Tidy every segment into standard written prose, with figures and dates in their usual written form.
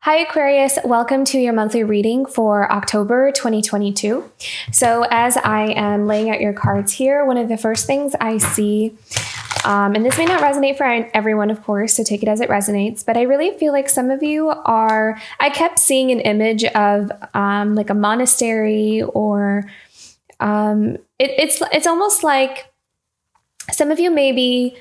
Hi Aquarius, welcome to your monthly reading for October 2022. So as I am laying out your cards here, one of the first things I see, and this may not resonate for everyone, of course, so take it as it resonates, but I really feel like some of you I kept seeing an image of like a monastery or it's almost like some of you may be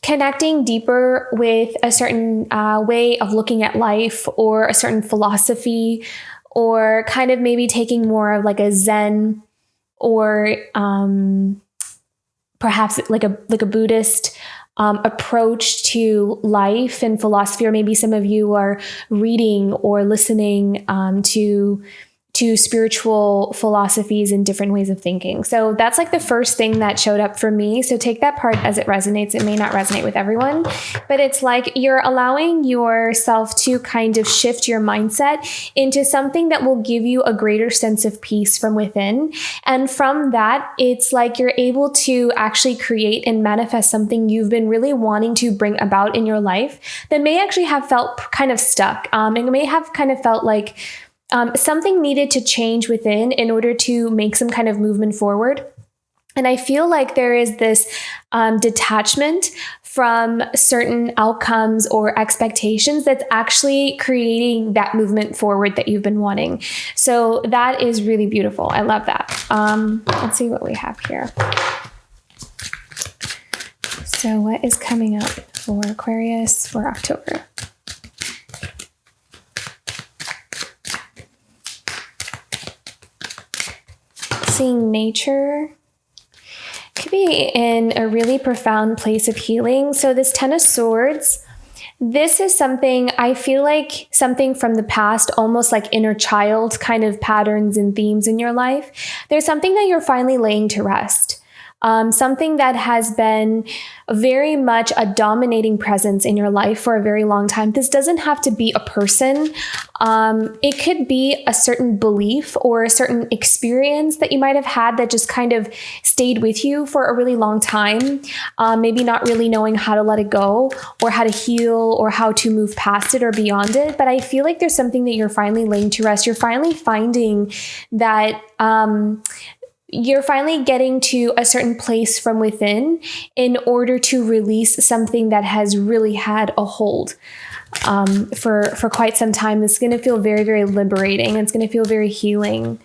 connecting deeper with a certain way of looking at life or a certain philosophy, or kind of maybe taking more of like a Zen or perhaps like a Buddhist approach to life and philosophy, or maybe some of you are reading or listening to spiritual philosophies and different ways of thinking. So that's like the first thing that showed up for me. So take that part as it resonates. It may not resonate with everyone, but it's like you're allowing yourself to kind of shift your mindset into something that will give you a greater sense of peace from within. And from that, it's like you're able to actually create and manifest something you've been really wanting to bring about in your life that may actually have felt kind of stuck. It may have kind of felt like something needed to change within in order to make some kind of movement forward. And I feel like there is this detachment from certain outcomes or expectations that's actually creating that movement forward that you've been wanting. So that is really beautiful. I love that. Let's see what we have here. So what is coming up for Aquarius for October? Seeing nature could be in a really profound place of healing. So this Ten of Swords, this is something I feel like something from the past, almost like inner child kind of patterns and themes in your life. There's something that you're finally laying to rest. Something that has been very much a dominating presence in your life for a very long time. This doesn't have to be a person. It could be a certain belief or a certain experience that you might have had that just kind of stayed with you for a really long time. Maybe not really knowing how to let it go or how to heal or how to move past it or beyond it. But I feel like there's something that you're finally laying to rest. You're finally finding that you're finally getting to a certain place from within in order to release something that has really had a hold for quite some time. This is going to feel very, very liberating. It's going to feel very healing.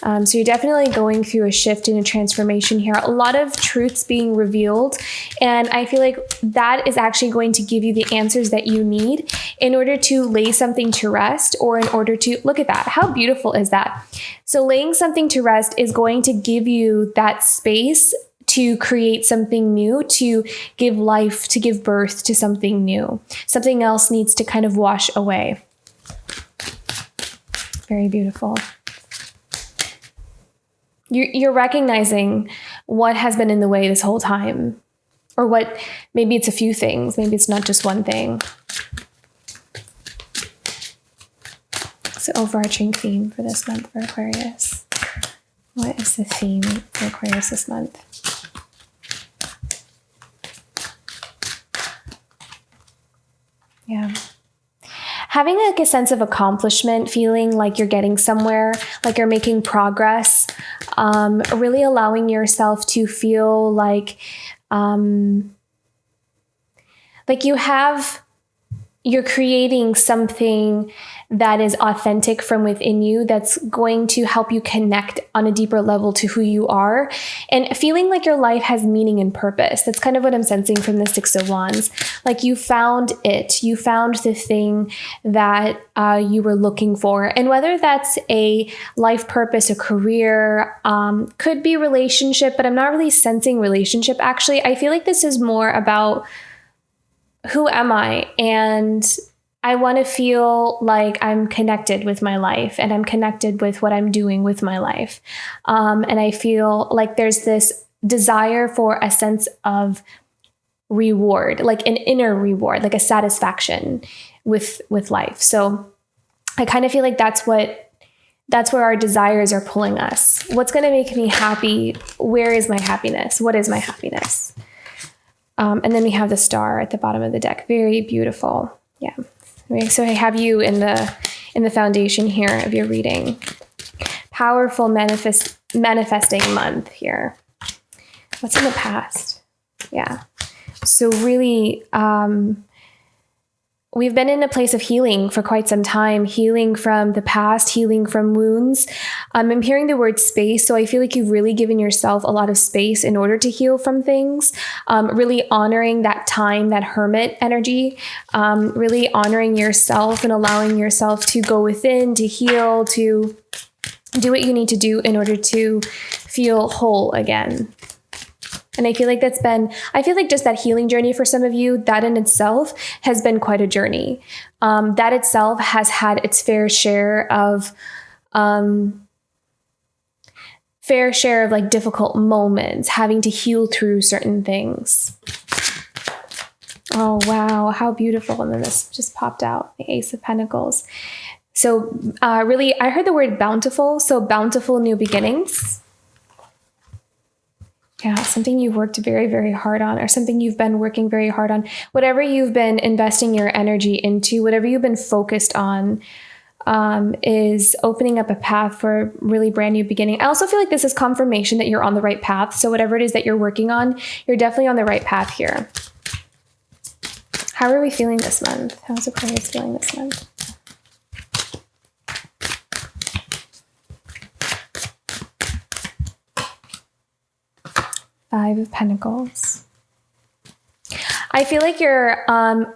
So you're definitely going through a shift and a transformation here. A lot of truths being revealed. And I feel like that is actually going to give you the answers that you need in order to lay something to rest, or in order to look at that. How beautiful is that? So laying something to rest is going to give you that space to create something new, to give life, to give birth to something new. Something else needs to kind of wash away. Very beautiful. You're recognizing what has been in the way this whole time, or what, maybe it's a few things, maybe it's not just one thing. So overarching theme for this month for Aquarius. What is the theme for Aquarius this month? Yeah. Having like a sense of accomplishment, feeling like you're getting somewhere, like you're making progress, really allowing yourself to feel like you're creating something that is authentic from within you, that's going to help you connect on a deeper level to who you are, and feeling like your life has meaning and purpose. That's kind of what I'm sensing from the Six of Wands. Like you found it. You found the thing that you were looking for. And whether that's a life purpose, a career, could be relationship, but I'm not really sensing relationship. Actually, I feel like this is more about who am I? And I want to feel like I'm connected with my life, and I'm connected with what I'm doing with my life. And I feel like there's this desire for a sense of reward, like an inner reward, like a satisfaction with life. So I kind of feel like that's where our desires are pulling us. What's going to make me happy? Where is my happiness? What is my happiness? And then we have the star at the bottom of the deck. Very beautiful. Yeah. So I have you in in the foundation here of your reading. Powerful manifesting month here. What's in the past? Yeah. So really, we've been in a place of healing for quite some time, healing from the past, healing from wounds. I'm hearing the word space. So I feel like you've really given yourself a lot of space in order to heal from things, really honoring that time, that hermit energy, really honoring yourself and allowing yourself to go within, to heal, to do what you need to do in order to feel whole again. And I feel like just that healing journey for some of you, that in itself has been quite a journey. That itself has had its fair share of like difficult moments, having to heal through certain things. Oh, wow. How beautiful. And then this just popped out, the Ace of Pentacles. So really, I heard the word bountiful. So bountiful new beginnings. Yeah, something you've worked very, very hard on, or something you've been working very hard on. Whatever you've been investing your energy into, whatever you've been focused on, is opening up a path for a really brand new beginning. I also feel like this is confirmation that you're on the right path. So whatever it is that you're working on, you're definitely on the right path here. How are we feeling this month? How's Aquarius feeling this month? Five of Pentacles. I feel like you're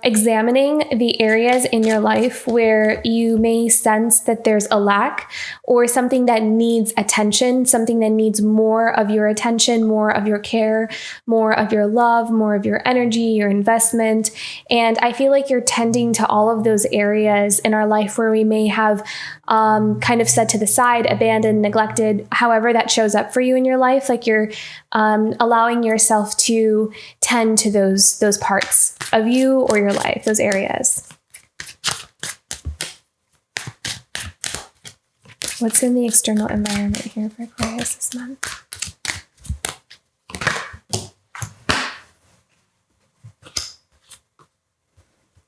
examining the areas in your life where you may sense that there's a lack or something that needs attention, something that needs more of your attention, more of your care, more of your love, more of your energy, your investment. And I feel like you're tending to all of those areas in our life where we may have kind of set to the side, abandoned, neglected, however that shows up for you in your life. Like you're allowing yourself to tend to those parts of you or your life, those areas. What's in the external environment here for Aquarius this month?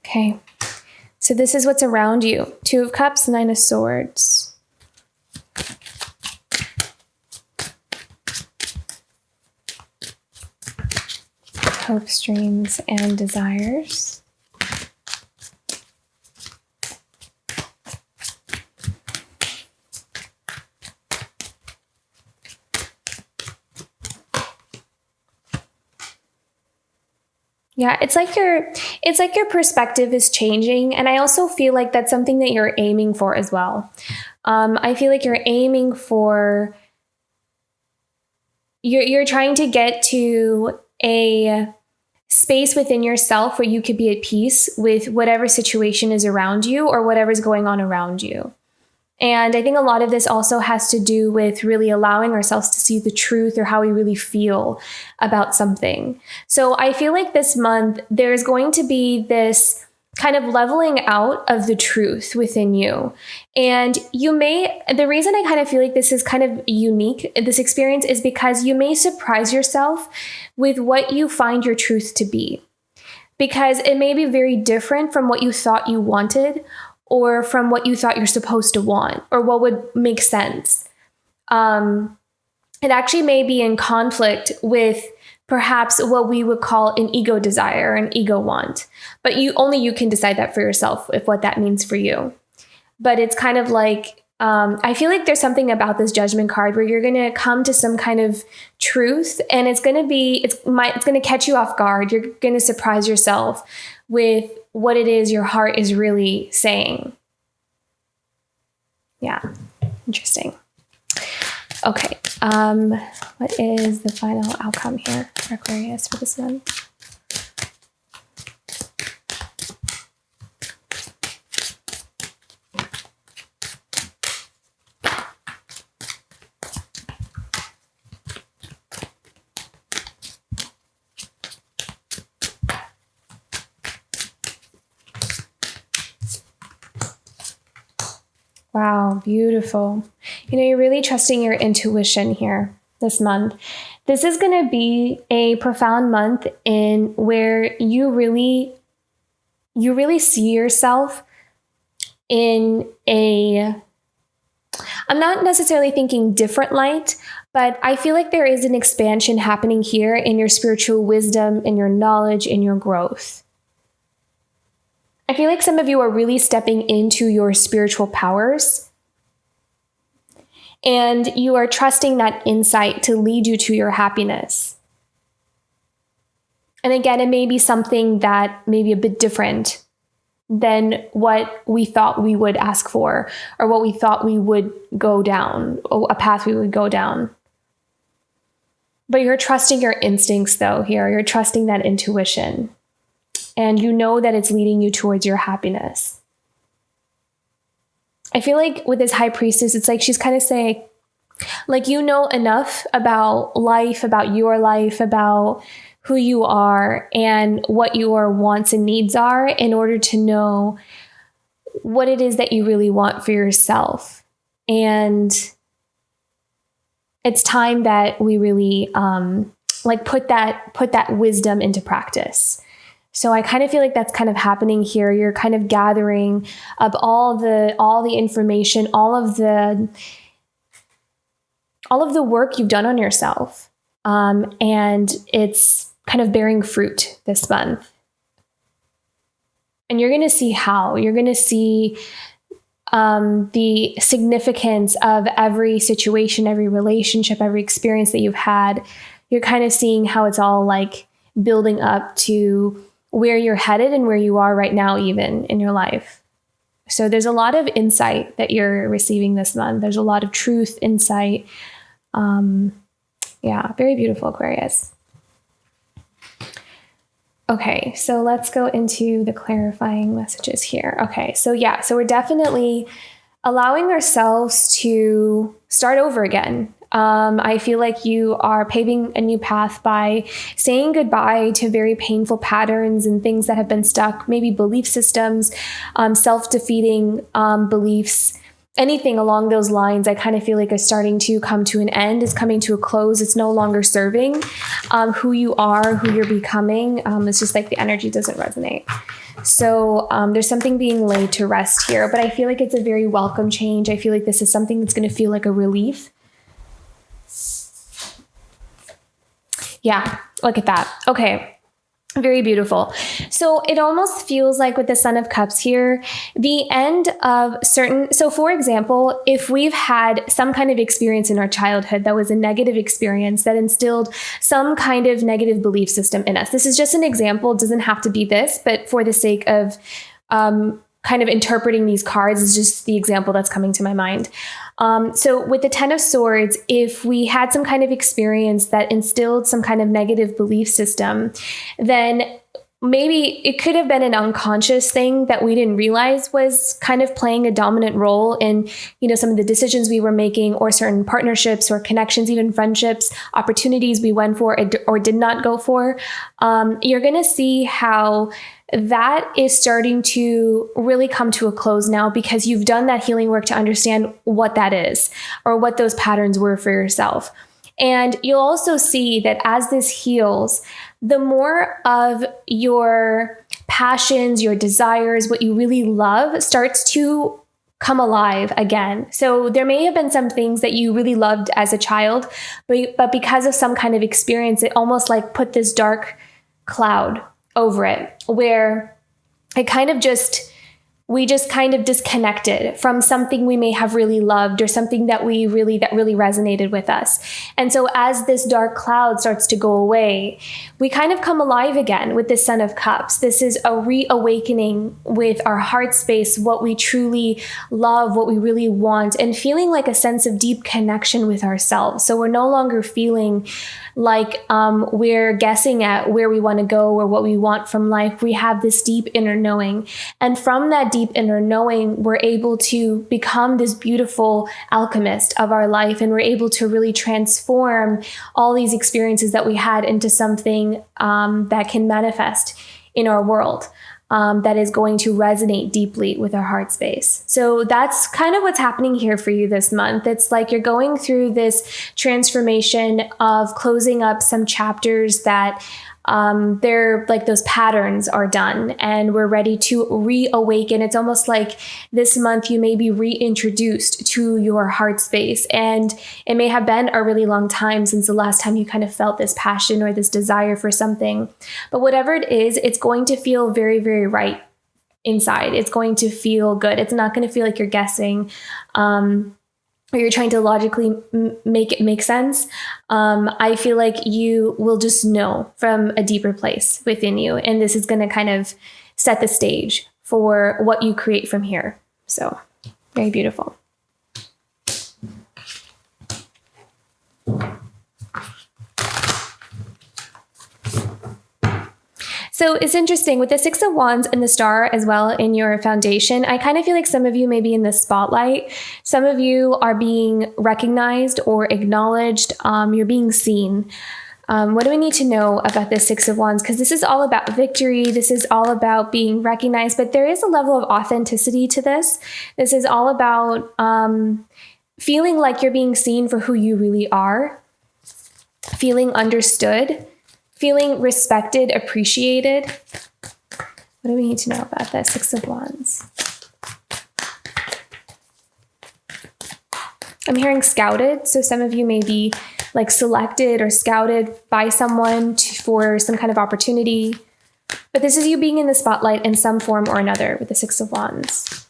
Okay, so this is what's around you. Two of Cups, Nine of Swords. Hopes, dreams, and desires. Yeah, it's like your perspective is changing, and I also feel like that's something that you're aiming for as well. I feel like you're aiming for you're trying to get to a space within yourself where you could be at peace with whatever situation is around you or whatever's going on around you. And I think a lot of this also has to do with really allowing ourselves to see the truth or how we really feel about something. So I feel like this month, there's going to be this kind of leveling out of the truth within you. And the reason I kind of feel like this is kind of unique, this experience, is because you may surprise yourself with what you find your truth to be. Because it may be very different from what you thought you wanted, or from what you thought you're supposed to want, or what would make sense. It actually may be in conflict with perhaps what we would call an ego desire, an ego want. But only you can decide that for yourself, if what that means for you. But it's kind of like, I feel like there's something about this Judgment card where you're going to come to some kind of truth, and it's going to catch you off guard. You're going to surprise yourself with what it is your heart is really saying. Yeah, interesting. Okay, what is the final outcome here for Aquarius for this month? Wow, beautiful. You're really trusting your intuition here this month. This is going to be a profound month in where you really see yourself in I'm not necessarily thinking different light, but I feel like there is an expansion happening here in your spiritual wisdom, in your knowledge, in your growth. I feel like some of you are really stepping into your spiritual powers, and you are trusting that insight to lead you to your happiness. And again, it may be something that may be a bit different than what we thought we would ask for, or what we thought we would go down, or a path we would go down. But you're trusting your instincts though here. You're trusting that intuition. And you know that it's leading you towards your happiness. I feel like with this high priestess, it's like she's kind of saying, like, you know enough about life, about your life, about who you are and what your wants and needs are in order to know what it is that you really want for yourself. And it's time that we really put that wisdom into practice. So I kind of feel like that's kind of happening here. You're kind of gathering up all the information, all of the work you've done on yourself. And it's kind of bearing fruit this month. And you're going to see how. You're going to see the significance of every situation, every relationship, every experience that you've had. You're kind of seeing how it's all like building up to where you're headed and where you are right now, even in your life. So there's a lot of insight that you're receiving this month. There's a lot of truth, insight. Very beautiful, Aquarius. Okay, so let's go into the clarifying messages here. Okay, so we're definitely allowing ourselves to start over again. I feel like you are paving a new path by saying goodbye to very painful patterns and things that have been stuck, maybe belief systems, self-defeating beliefs. Anything along those lines, I kind of feel like is starting to come to an end, is coming to a close. It's no longer serving who you are, who you're becoming. It's just like the energy doesn't resonate. So there's something being laid to rest here, but I feel like it's a very welcome change. I feel like this is something that's going to feel like a relief. Yeah, look at that. Okay. Very beautiful. So it almost feels like with the Son of Cups here, the end of so for example, if we've had some kind of experience in our childhood that was a negative experience that instilled some kind of negative belief system in us. This is just an example. It doesn't have to be this, but for the sake of kind of interpreting these cards is just the example that's coming to my mind. So with the Ten of Swords, if we had some kind of experience that instilled some kind of negative belief system, then maybe it could have been an unconscious thing that we didn't realize was kind of playing a dominant role in, some of the decisions we were making, or certain partnerships or connections, even friendships, opportunities we went for or did not go for. You're going to see how that is starting to really come to a close now, because you've done that healing work to understand what that is, or what those patterns were for yourself. And you'll also see that as this heals, the more of your passions, your desires, what you really love starts to come alive again. So there may have been some things that you really loved as a child, but because of some kind of experience, it almost like put this dark cloud over it, where it kind of we just kind of disconnected from something we may have really loved, or something that really resonated with us. And so as this dark cloud starts to go away, we kind of come alive again with the Son of Cups. This is a reawakening with our heart space, what we truly love, what we really want, and feeling like a sense of deep connection with ourselves. So we're no longer feeling like we're guessing at where we want to go or what we want from life. We have this deep inner knowing. And from that deep inner knowing, we're able to become this beautiful alchemist of our life. And we're able to really transform all these experiences that we had into something that can manifest in our world. That is going to resonate deeply with our heart space. So that's kind of what's happening here for you this month. It's like you're going through this transformation of closing up some chapters that they're like those patterns are done and we're ready to reawaken. It's almost like this month you may be reintroduced to your heart space, and it may have been a really long time since the last time you kind of felt this passion or this desire for something. But whatever it is, it's going to feel very, very right inside. It's going to feel good. It's not going to feel like you're guessing, or you're trying to logically make it make sense. I feel like you will just know from a deeper place within you. And this is going to kind of set the stage for what you create from here. So very beautiful. So it's interesting with the Six of Wands and the Star as well in your foundation. I kind of feel like some of you may be in the spotlight. Some of you are being recognized or acknowledged. You're being seen. What do we need to know about the Six of Wands? Because this is all about victory. This is all about being recognized, but there is a level of authenticity to this. This is all about feeling like you're being seen for who you really are, feeling understood, feeling respected, appreciated. What do we need to know about this Six of Wands? I'm hearing scouted. So some of you may be like selected or scouted by someone for some kind of opportunity. But this is you being in the spotlight in some form or another with the Six of Wands.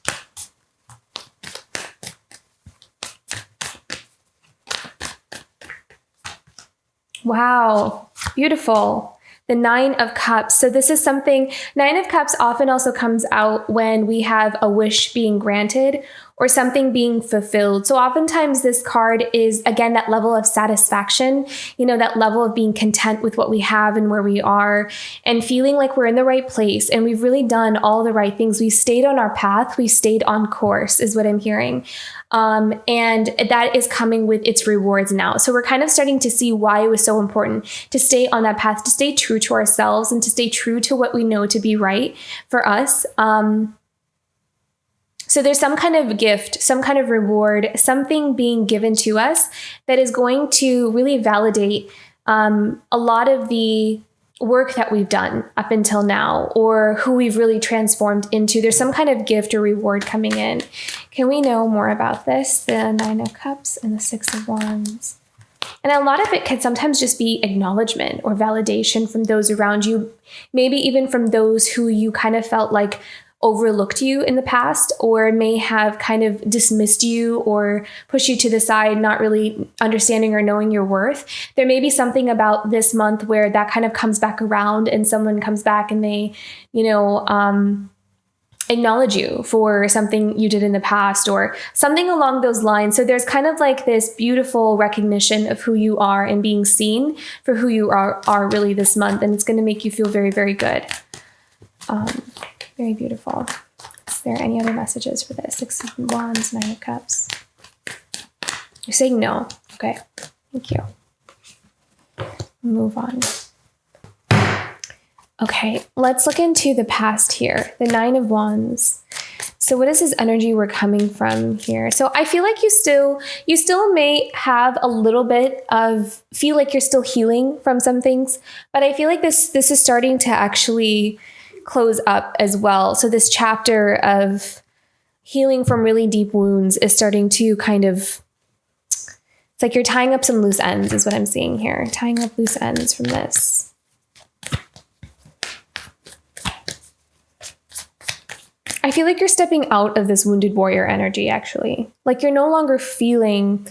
Wow, beautiful. The Nine of Cups. So this is something, Nine of Cups often also comes out when we have a wish being granted or something being fulfilled. So oftentimes this card is, again, that level of satisfaction, that level of being content with what we have and where we are and feeling like we're in the right place and we've really done all the right things. We stayed on our path. We stayed on course is what I'm hearing. And that is coming with its rewards now. So we're kind of starting to see why it was so important to stay on that path, to stay true to ourselves and to stay true to what we know to be right for us. So there's some kind of gift, some kind of reward, something being given to us that is going to really validate a lot of the work that we've done up until now or who we've really transformed into. There's some kind of gift or reward coming in. Can we know more about this? The Nine of Cups and the Six of Wands. And a lot of it can sometimes just be acknowledgement or validation from those around you, maybe even from those who you kind of felt like overlooked you in the past or may have kind of dismissed you or pushed you to the side, not really understanding or knowing your worth. There may be something about this month where that kind of comes back around and someone comes back and they, acknowledge you for something you did in the past or something along those lines. So there's kind of like this beautiful recognition of who you are and being seen for who you are really this month. And it's going to make you feel very, very good. Very beautiful. Is there any other messages for this? Six of Wands, Nine of Cups. You're saying no. Okay. Thank you. Move on. Okay. Let's look into the past here. The Nine of Wands. So what is this energy we're coming from here? So I feel like you still may have a little bit of, feel like you're still healing from some things, but I feel like this is starting to actually close up as well. So this chapter of healing from really deep wounds is starting to kind of, it's like you're tying up some loose ends is what I'm seeing here. Tying up loose ends from this. I feel like you're stepping out of this wounded warrior energy, actually. Like you're no longer feeling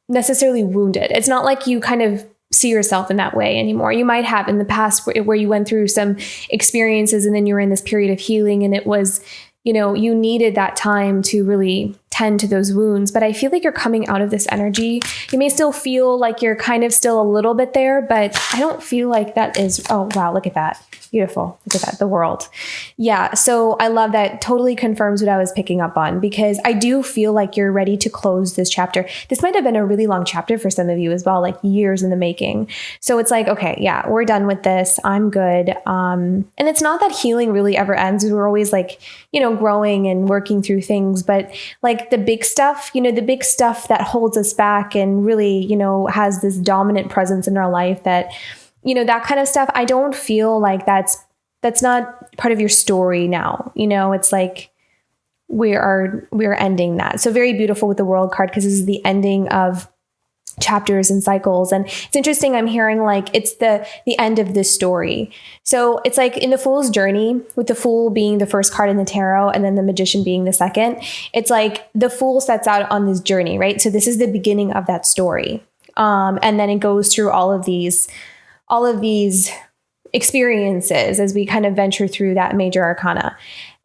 necessarily wounded. It's not like you kind of see yourself in that way anymore. You might have in the past where you went through some experiences and then you were in this period of healing and it was, you needed that time to really tend to those wounds. But I feel like you're coming out of this energy. You may still feel like you're kind of still a little bit there, but I don't feel like that is, oh, wow, look at that. Beautiful. Look at that. The world. Yeah. So I love that. Totally confirms what I was picking up on because I do feel like you're ready to close this chapter. This might have been a really long chapter for some of you as well, like years in the making. So it's like, okay, yeah, we're done with this. I'm good. And it's not that healing really ever ends. We're always like, growing and working through things, but like the big stuff, the big stuff that holds us back and really, has this dominant presence in our life that that kind of stuff. I don't feel like that's not part of your story now. It's like we're ending that. So very beautiful with the World card, because this is the ending of chapters and cycles. And it's interesting, I'm hearing like it's the end of this story. So it's like in the Fool's journey, with the Fool being the first card in the tarot and then the Magician being the second, it's like the Fool sets out on this journey, right? So this is the beginning of that story. And then it goes through all of these experiences as we kind of venture through that major arcana.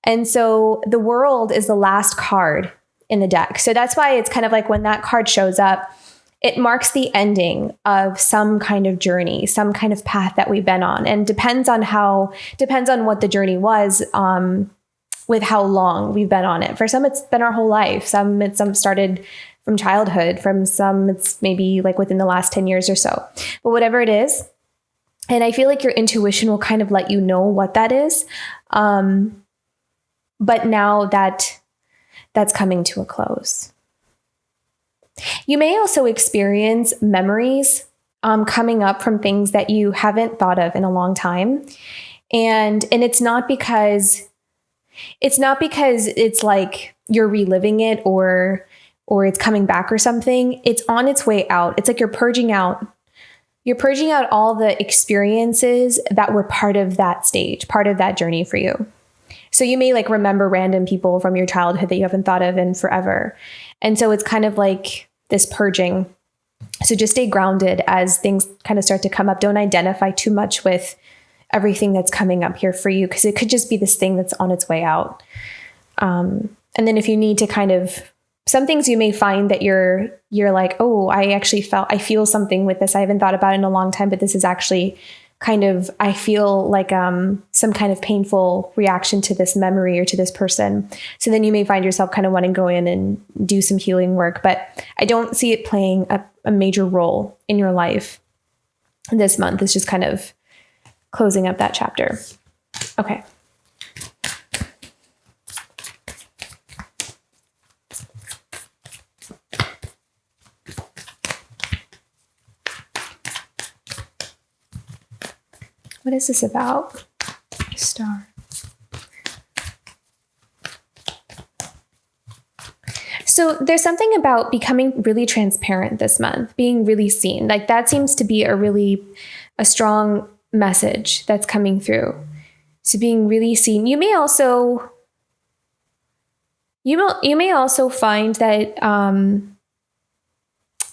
And so the World is the last card in the deck. So that's why it's kind of like when that card shows up, it marks the ending of some kind of journey, some kind of path that we've been on. And depends on what the journey was, with how long we've been on it. For some, it's been our whole life. Some started from childhood. From some, it's maybe like within the last 10 years or so. But whatever it is, and I feel like your intuition will kind of let you know what that is. But now that's coming to a close. You may also experience memories coming up from things that you haven't thought of in a long time. And it's not because it's like you're reliving it or it's coming back or something. It's on its way out. It's like you're purging out all the experiences that were part of that stage, part of that journey for you. So you may like remember random people from your childhood that you haven't thought of in forever. And so it's kind of like this purging. So just stay grounded as things kind of start to come up. Don't identify too much with everything that's coming up here for you, because it could just be this thing that's on its way out. And then if you need to kind of, some things you may find that you're like, oh, I feel something with this. I haven't thought about it in a long time, but this is actually kind of, I feel like some kind of painful reaction to this memory or to this person. So then you may find yourself kind of wanting to go in and do some healing work, but I don't see it playing a major role in your life this month. It's just kind of closing up that chapter. Okay. What is this about? Star. So there's something about becoming really transparent this month, being really seen. Like that seems to be a strong message that's coming through. So being really seen. You may also find that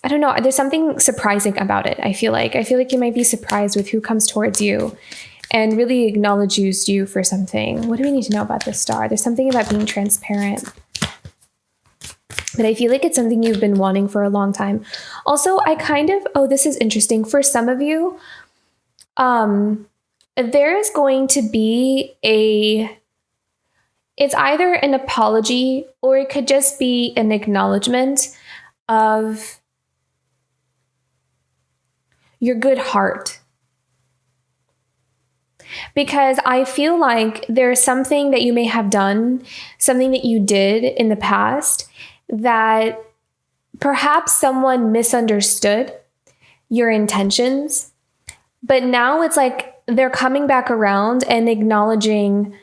I don't know, there's something surprising about it. I feel like you might be surprised with who comes towards you and really acknowledges you for something. What do we need to know about this star? There's something about being transparent. But I feel like it's something you've been wanting for a long time. Also, this is interesting. For some of you, there is going to be it's either an apology or it could just be an acknowledgement of your good heart. Because I feel like there's something that you may have done, something that you did in the past that perhaps someone misunderstood your intentions, but now it's like they're coming back around and acknowledging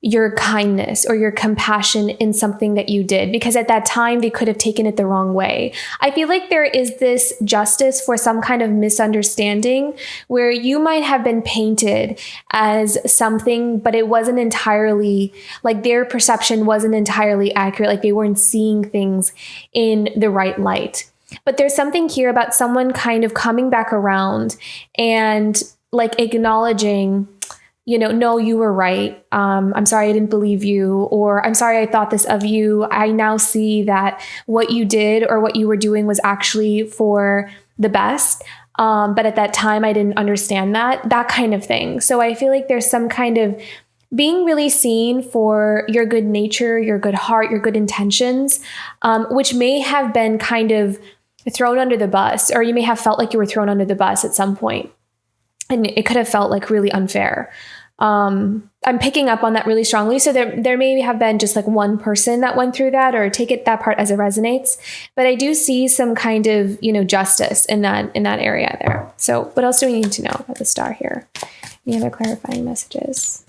your kindness or your compassion in something that you did, because at that time they could have taken it the wrong way. I feel like there is this justice for some kind of misunderstanding where you might have been painted as something, but it wasn't entirely, like their perception wasn't entirely accurate, like they weren't seeing things in the right light. But there's something here about someone kind of coming back around and like acknowledging, no, you were right. I'm sorry I didn't believe you, or I'm sorry I thought this of you. I now see that what you did or what you were doing was actually for the best. But at that time, I didn't understand that kind of thing. So I feel like there's some kind of being really seen for your good nature, your good heart, your good intentions, which may have been kind of thrown under the bus, or you may have felt like you were thrown under the bus at some point. And it could have felt like really unfair. I'm picking up on that really strongly. So there may have been just like one person that went through that, or take it that part as it resonates. But I do see some kind of, justice in that area there. So what else do we need to know about the star here? Any other clarifying messages?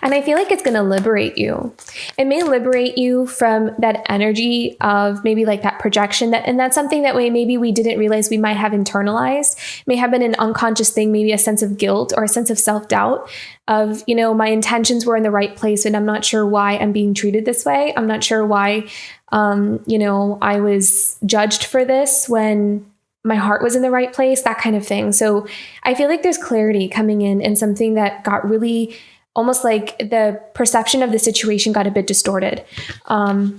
And I feel like it's going to liberate you. It may liberate you from that energy of maybe like that projection, and that's something that maybe we didn't realize we might have internalized. It may have been an unconscious thing, maybe a sense of guilt or a sense of self-doubt of, my intentions were in the right place and I'm not sure why I'm being treated this way. I'm not sure why, I was judged for this when my heart was in the right place, that kind of thing. So I feel like there's clarity coming in, and something that got really almost like the perception of the situation got a bit distorted. Oh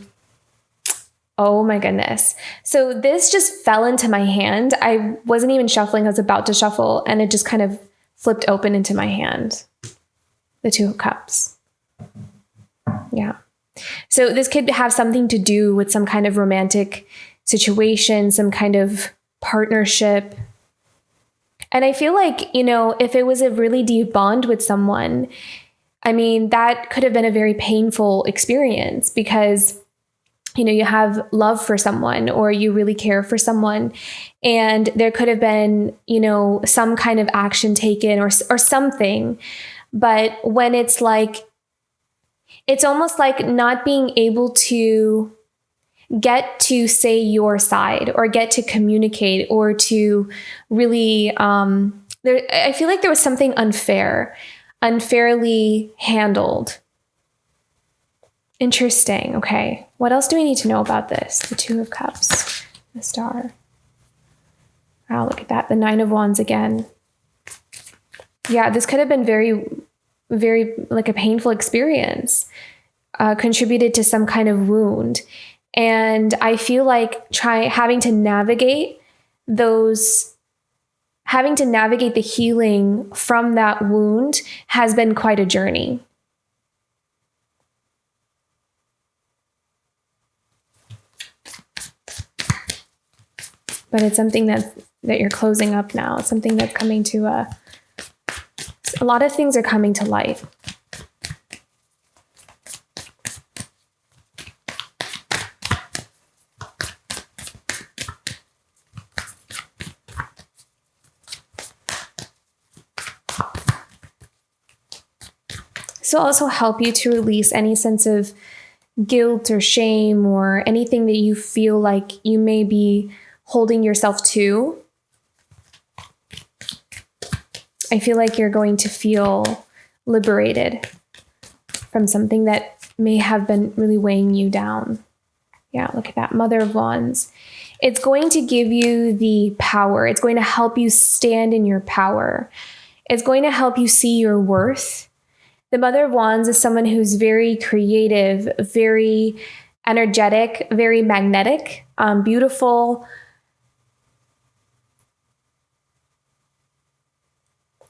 my goodness. So this just fell into my hand. I wasn't even shuffling. I was about to shuffle, and it just kind of flipped open into my hand. The Two of Cups. Yeah. So this could have something to do with some kind of romantic situation, some kind of partnership. And I feel like, if it was a really deep bond with someone, I mean, that could have been a very painful experience because, you have love for someone, or you really care for someone, and there could have been, some kind of action taken or something. But when it's like, it's almost like not being able to get to say your side, or get to communicate, or to really, I feel like there was something unfairly handled. Interesting. Okay. What else do we need to know about this? The Two of Cups, the Star. Wow, look at that. The Nine of Wands again. Yeah, this could have been very, very like a painful experience, contributed to some kind of wound. And I feel like having to navigate the healing from that wound has been quite a journey. But it's something that you're closing up now. It's something that's coming to a lot of things are coming to light. This will also help you to release any sense of guilt or shame, or anything that you feel like you may be holding yourself to. I feel like you're going to feel liberated from something that may have been really weighing you down. Yeah, look at that. Mother of Wands. It's going to give you the power. It's going to help you stand in your power. It's going to help you see your worth. The Mother of Wands is someone who's very creative, very energetic, very magnetic, beautiful,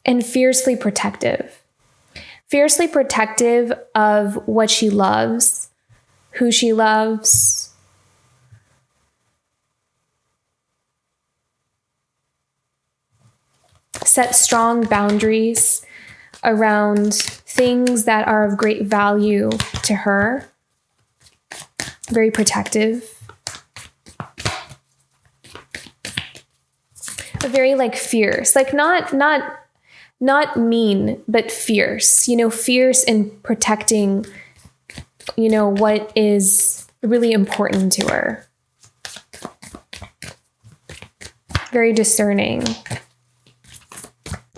and fiercely protective. Fiercely protective of what she loves, who she loves. Set strong boundaries around things that are of great value to her. Very protective. But very like fierce, like not mean, but fierce, fierce in protecting, what is really important to her. Very discerning.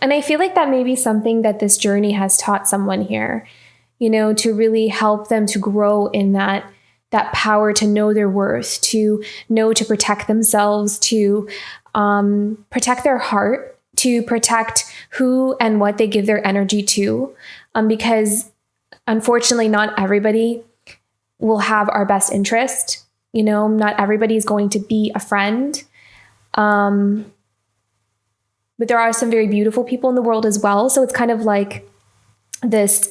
And I feel like that may be something that this journey has taught someone here, to really help them to grow in that power, to know their worth, to know to protect themselves, to protect their heart, to protect who and what they give their energy to, because unfortunately, not everybody will have our best interest. Not everybody is going to be a friend. But there are some very beautiful people in the world as well. So it's kind of like this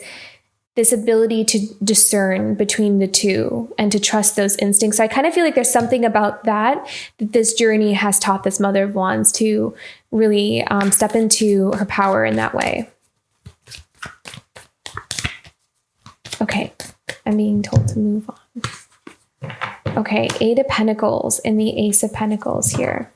ability to discern between the two and to trust those instincts. So I kind of feel like there's something about that this journey has taught this Mother of Wands to really step into her power in that way. Okay, I'm being told to move on. Okay, Eight of Pentacles and the Ace of Pentacles here.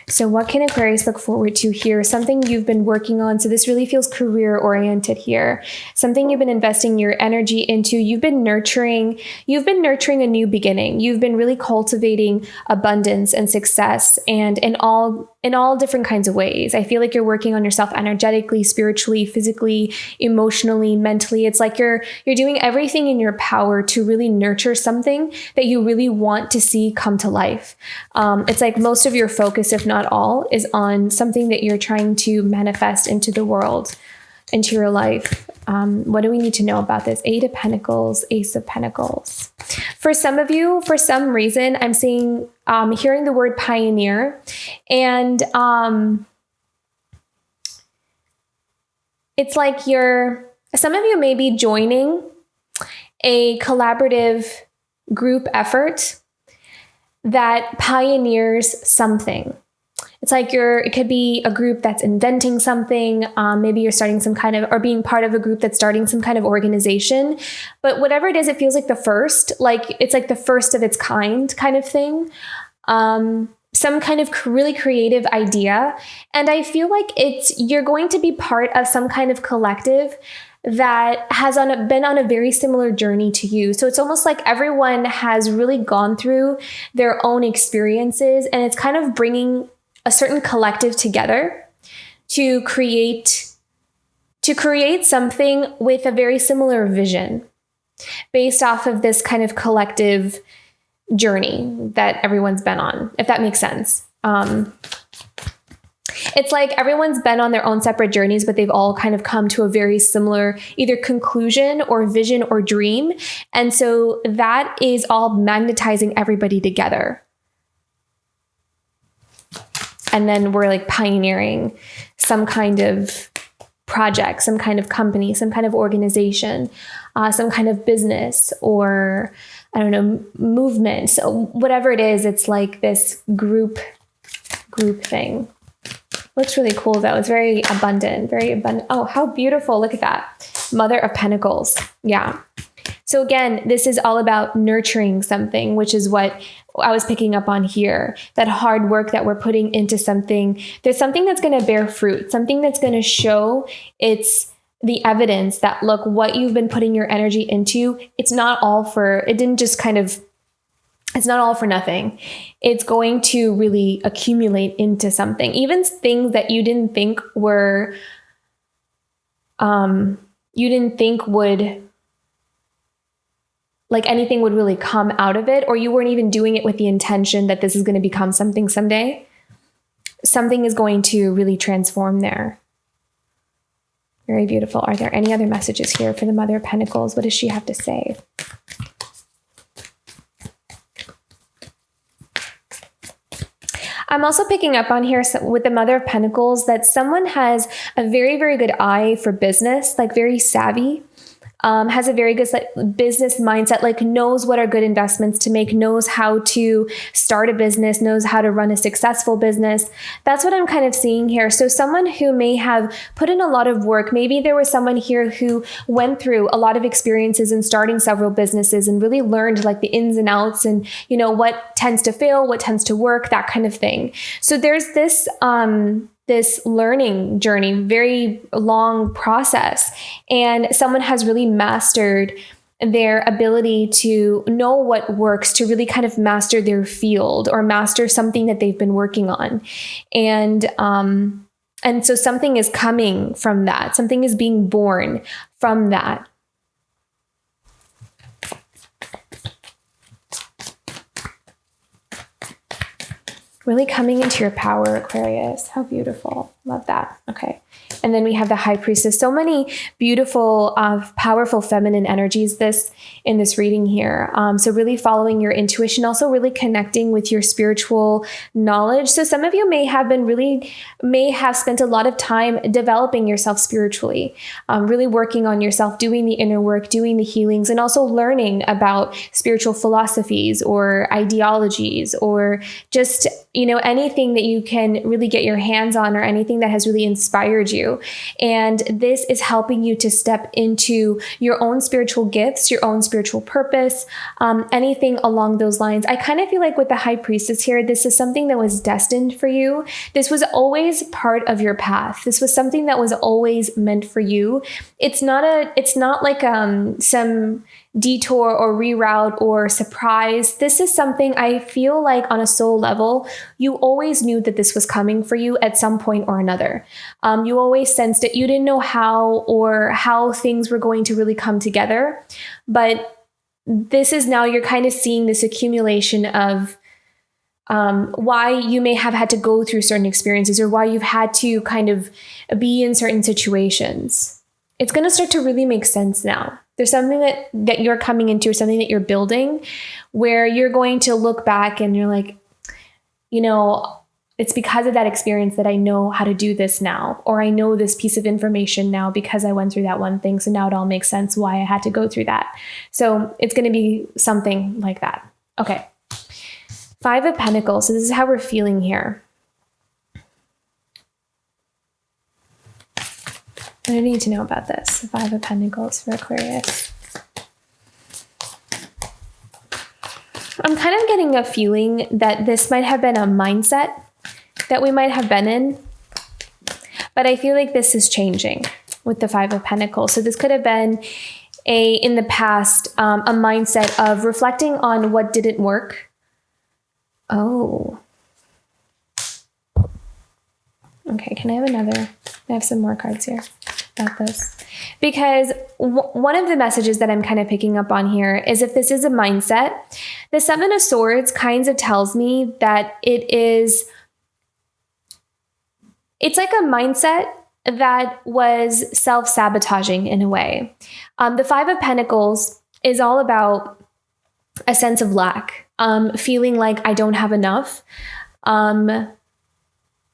So what can Aquarius look forward to here? Something you've been working on. So this really feels career oriented here. Something you've been investing your energy into. You've been nurturing a new beginning. You've been really cultivating abundance and success, and in all different kinds of ways. I feel like you're working on yourself energetically, spiritually, physically, emotionally, mentally. It's like you're doing everything in your power to really nurture something that you really want to see come to life. It's like most of your focus, if not all, is on something that you're trying to manifest into the world, into your life. What do we need to know about this? Eight of Pentacles, Ace of Pentacles. For some of you, for some reason, I'm seeing, hearing the word pioneer, and it's like some of you may be joining a collaborative group effort that pioneers something. It's like it could be a group that's inventing something. Maybe you're starting some kind of, or being part of a group that's starting some kind of organization. But whatever it is, it feels like the first, like it's like the first of its kind of thing. Some kind of really creative idea. And I feel like you're going to be part of some kind of collective that has been on a very similar journey to you. So it's almost like everyone has really gone through their own experiences, and it's kind of bringing a certain collective together to create something with a very similar vision based off of this kind of collective journey that everyone's been on, if that makes sense. It's like everyone's been on their own separate journeys, but they've all kind of come to a very similar either conclusion or vision or dream. And so that is all magnetizing everybody together. And then we're like pioneering some kind of project, some kind of company, some kind of organization, some kind of business, or I don't know, movement. So whatever it is, it's like this group thing. Looks really cool though. It's very abundant, very abundant. Oh, how beautiful. Look at that. Mother of Pentacles. Yeah. So again, this is all about nurturing something, which is what I was picking up on here. That hard work that we're putting into something. There's something that's going to bear fruit, something that's going to show it's the evidence that, look, what you've been putting your energy into, it's not all for nothing. It's going to really accumulate into something. Even things that you didn't think would, like anything would really come out of it, or you weren't even doing it with the intention that this is going to become something someday. Something is going to really transform there. Very beautiful. Are there any other messages here for the Mother of Pentacles? What does she have to say? I'm also picking up on here with the Mother of Pentacles that someone has a very, very good eye for business, like very savvy, has a very good business mindset, like knows what are good investments to make, knows how to start a business, knows how to run a successful business. That's what I'm kind of seeing here. So someone who may have put in a lot of work, maybe there was someone here who went through a lot of experiences in starting several businesses and really learned like the ins and outs and, you know, what tends to fail, what tends to work, that kind of thing. So there's this learning journey, very long process. And someone has really mastered their ability to know what works, to really kind of master their field or master something that they've been working on. And so something is coming from that. Something is being born from that. Really coming into your power, Aquarius. How beautiful. Love that. Okay. And then we have the High Priestess. So many beautiful, powerful feminine energies in this reading here. So really following your intuition, also really connecting with your spiritual knowledge. So some of you may have spent a lot of time developing yourself spiritually, really working on yourself, doing the inner work, doing the healings, and also learning about spiritual philosophies or ideologies, or just anything that you can really get your hands on or anything that has really inspired you. And this is helping you to step into your own spiritual gifts, your own spiritual purpose, anything along those lines. I kind of feel like with the High Priestess here, this is something that was destined for you. This was always part of your path. This was something that was always meant for you. It's not like some detour or reroute or surprise. This is something I feel like on a soul level, you always knew that this was coming for you at some point or another. You always sensed it. You didn't know how things were going to really come together. But this is now you're kind of seeing this accumulation of why you may have had to go through certain experiences or why you've had to kind of be in certain situations. It's going to start to really make sense now. There's something that you're coming into or something that you're building where you're going to look back and you're like, it's because of that experience that I know how to do this now, or I know this piece of information now because I went through that one thing. So now it all makes sense why I had to go through that. So it's going to be something like that. Okay. 5 of Pentacles. So this is how we're feeling here. I don't need to know about this. 5 of Pentacles for Aquarius. I'm kind of getting a feeling that this might have been a mindset that we might have been in, but I feel like this is changing with the 5 of Pentacles. So this could have been in the past, a mindset of reflecting on what didn't work. Oh. Okay, can I have another? I have some more cards here about this. Because one of the messages that I'm kind of picking up on here is if this is a mindset, the 7 of Swords kind of tells me that it's like a mindset that was self-sabotaging in a way. The 5 of Pentacles is all about a sense of lack, feeling like I don't have enough,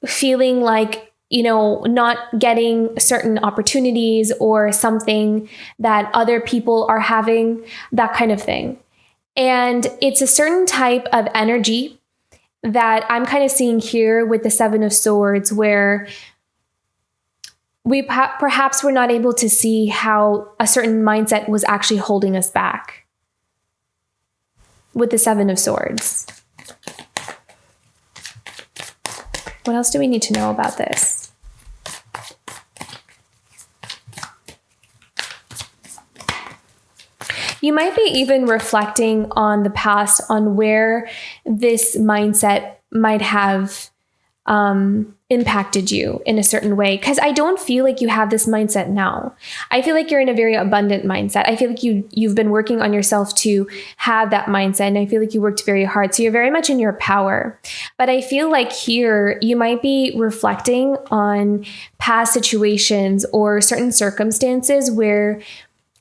feeling like, not getting certain opportunities or something that other people are having, that kind of thing. And it's a certain type of energy that I'm kind of seeing here with the 7 of Swords, where we perhaps were not able to see how a certain mindset was actually holding us back with the 7 of Swords. What else do we need to know about this? You might be even reflecting on the past, on where this mindset might have impacted you in a certain way. Because I don't feel like you have this mindset now. I feel like you're in a very abundant mindset. I feel like you've been working on yourself to have that mindset. And I feel like you worked very hard. So you're very much in your power. But I feel like here you might be reflecting on past situations or certain circumstances where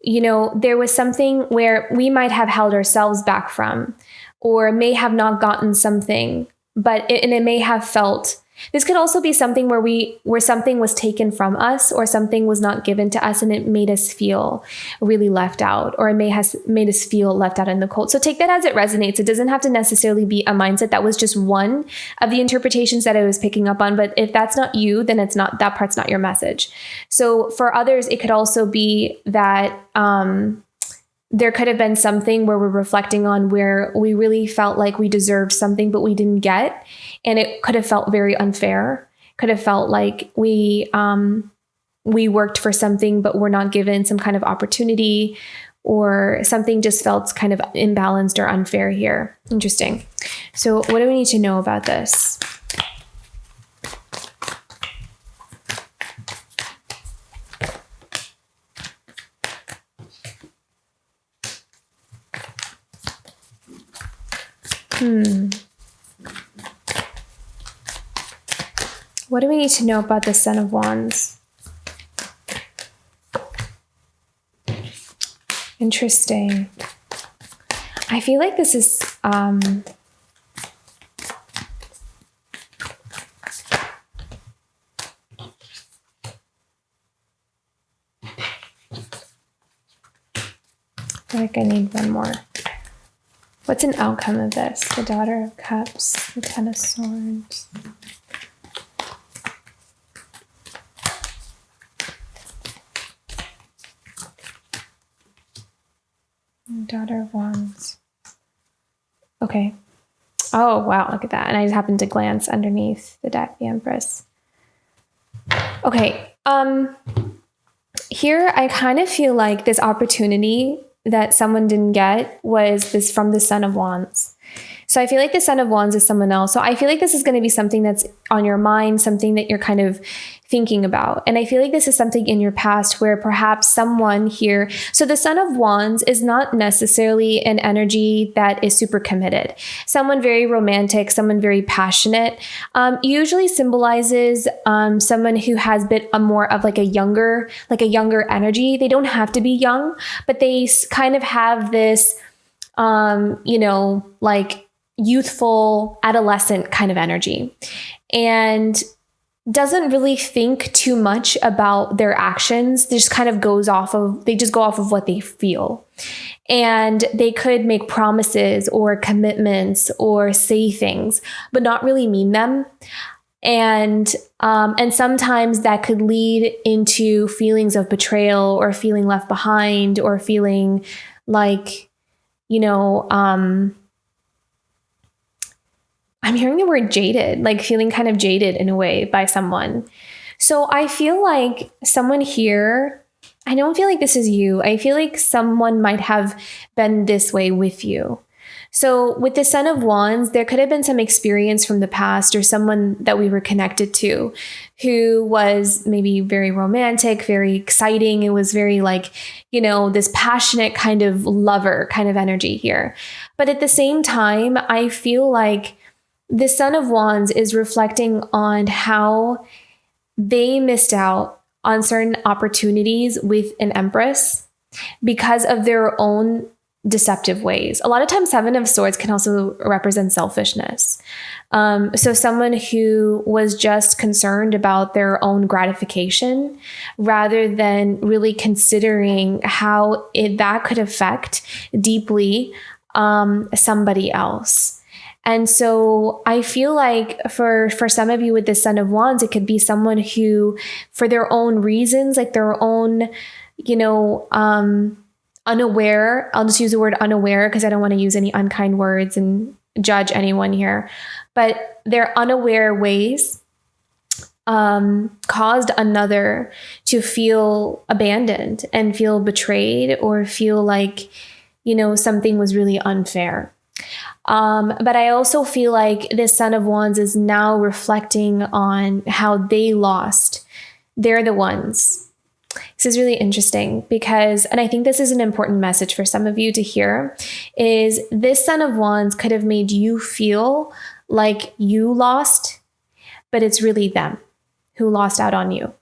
there was something where we might have held ourselves back from, or may have not gotten something, and it may have felt, this could also be something where something was taken from us or something was not given to us and it made us feel really left out, or it may have made us feel left out in the cold. So take that as it resonates. It doesn't have to necessarily be a mindset. That was just one of the interpretations that I was picking up on. But if that's not you, then that part's not your message. So for others, it could also be that there could have been something where we're reflecting on where we really felt like we deserved something, but we didn't get. And it could have felt very unfair. Could have felt like we worked for something, but we're not given some kind of opportunity, or something just felt kind of imbalanced or unfair here. Interesting. So what do we need to know about this? What do we need to know about the Son of Wands? Interesting. I feel like this is I feel like I need one more. What's an outcome of this? The Daughter of Cups, the Ten of Swords. Daughter of Wands. Okay. Oh, wow. Look at that. And I just happened to glance underneath the deck, the Empress. Okay. Here, I kind of feel like this opportunity that someone didn't get was this from the Son of Wands. So I feel like the Son of Wands is someone else. So I feel like this is going to be something that's on your mind, something that you're kind of thinking about. And I feel like this is something in your past where perhaps someone here, so the Son of Wands is not necessarily an energy that is super committed. Someone very romantic, someone very passionate, usually symbolizes someone who has a bit more of like a younger energy. They don't have to be young, but they kind of have this, like youthful, adolescent kind of energy, and doesn't really think too much about their actions. They just kind of go off of what they feel. And they could make promises or commitments or say things, but not really mean them. And sometimes that could lead into feelings of betrayal or feeling left behind or feeling like, I'm hearing the word jaded, like feeling kind of jaded in a way by someone. So I feel like someone here, I don't feel like this is you. I feel like someone might have been this way with you. So with the Son of Wands, there could have been some experience from the past or someone that we were connected to who was maybe very romantic, very exciting. It was very like, this passionate kind of lover kind of energy here. But at the same time, I feel like the Son of Wands is reflecting on how they missed out on certain opportunities with an Empress because of their own deceptive ways. A lot of times, Seven of Swords can also represent selfishness. So someone who was just concerned about their own gratification rather than really considering how that could affect deeply somebody else. And so I feel like for some of you with the Son of Wands, it could be someone who, for their own reasons, like their own, unaware, I'll just use the word unaware because I don't want to use any unkind words and judge anyone here, but their unaware ways caused another to feel abandoned and feel betrayed or feel like, something was really unfair. But I also feel like this Son of Wands is now reflecting on how they lost. They're the ones. This is really interesting because, and I think this is an important message for some of you to hear, is this Son of Wands could have made you feel like you lost, but it's really them who lost out on you.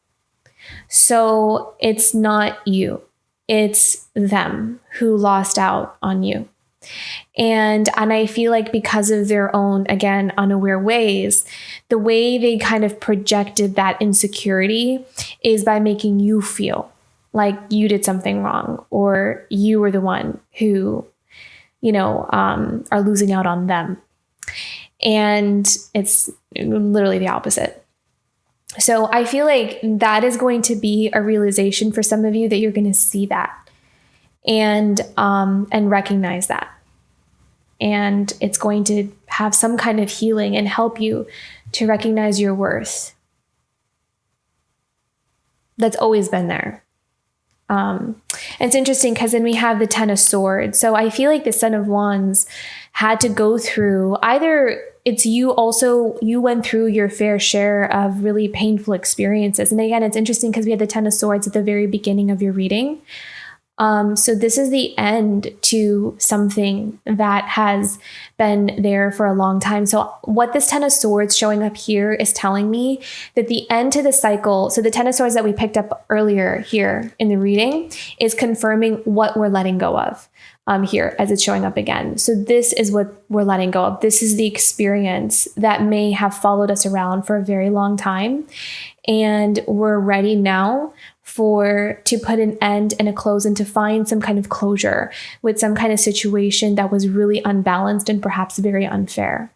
So it's not you, it's them who lost out on you. And I feel like because of their own, again, unaware ways, the way they kind of projected that insecurity is by making you feel like you did something wrong or you were the one who, are losing out on them. And it's literally the opposite. So I feel like that is going to be a realization for some of you that you're going to see that and recognize that. And it's going to have some kind of healing and help you to recognize your worth. That's always been there. And it's interesting because then we have the Ten of Swords. So I feel like the Son of Wands had to go through either it's you went through your fair share of really painful experiences. And again, it's interesting because we had the Ten of Swords at the very beginning of your reading. So this is the end to something that has been there for a long time. So what this Ten of Swords showing up here is telling me that the end to the cycle, so the Ten of Swords that we picked up earlier here in the reading is confirming what we're letting go of here as it's showing up again. So this is what we're letting go of. This is the experience that may have followed us around for a very long time. And we're ready now to put an end and a close and to find some kind of closure with some kind of situation that was really unbalanced and perhaps very unfair.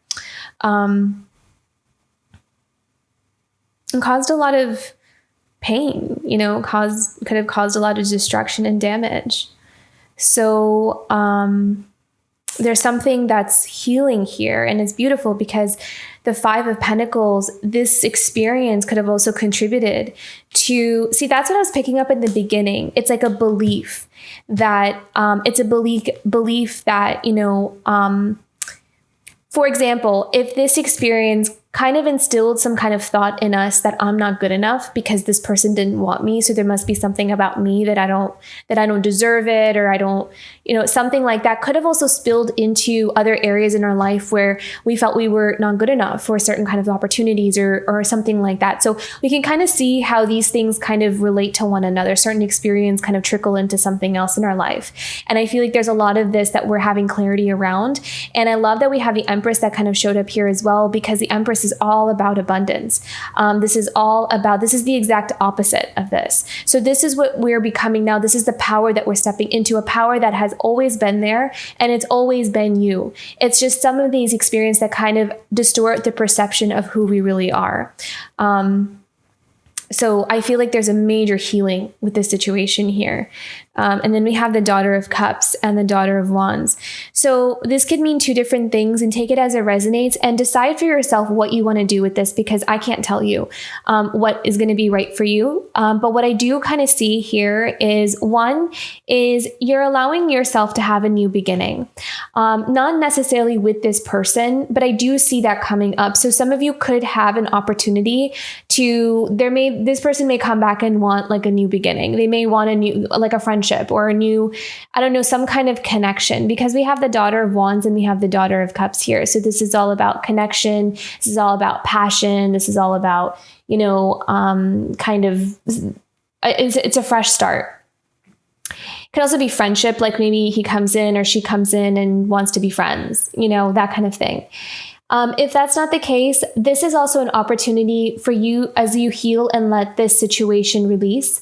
And caused a lot of pain, could have caused a lot of destruction and damage. So there's something that's healing here, and it's beautiful because the Five of Pentacles, this experience could have also contributed to, see, that's what I was picking up in the beginning. It's like a belief that, belief that, for example, if this experience kind of instilled some kind of thought in us that I'm not good enough because this person didn't want me, so there must be something about me that I don't deserve it, or I don't, something like that could have also spilled into other areas in our life where we felt we were not good enough for certain kind of opportunities or something like that. So we can kind of see how these things kind of relate to one another. Certain experience kind of trickle into something else in our life. And I feel like there's a lot of this that we're having clarity around. And I love that we have the Empress that kind of showed up here as well, because the Empress is all about abundance. This is the exact opposite of this. So this is what we're becoming now. This is the power that we're stepping into, a power that has always been there, and it's always been you. It's just some of these experiences that kind of distort the perception of who we really are. So I feel like there's a major healing with this situation here. And then we have the Daughter of Cups and the Daughter of Wands. So this could mean two different things, and take it as it resonates and decide for yourself what you want to do with this, because I can't tell you what is going to be right for you. But what I do kind of see here is, one is you're allowing yourself to have a new beginning. Not necessarily with this person, but I do see that coming up. So some of you could have an opportunity this person may come back and want like a new beginning. They may want a new, like a friendship or a new, some kind of connection, because we have the Daughter of Wands and we have the Daughter of Cups here. So this is all about connection. This is all about passion. This is all about, it's a fresh start. It could also be friendship, like maybe he comes in or she comes in and wants to be friends, that kind of thing. If that's not the case, this is also an opportunity for you as you heal and let this situation release.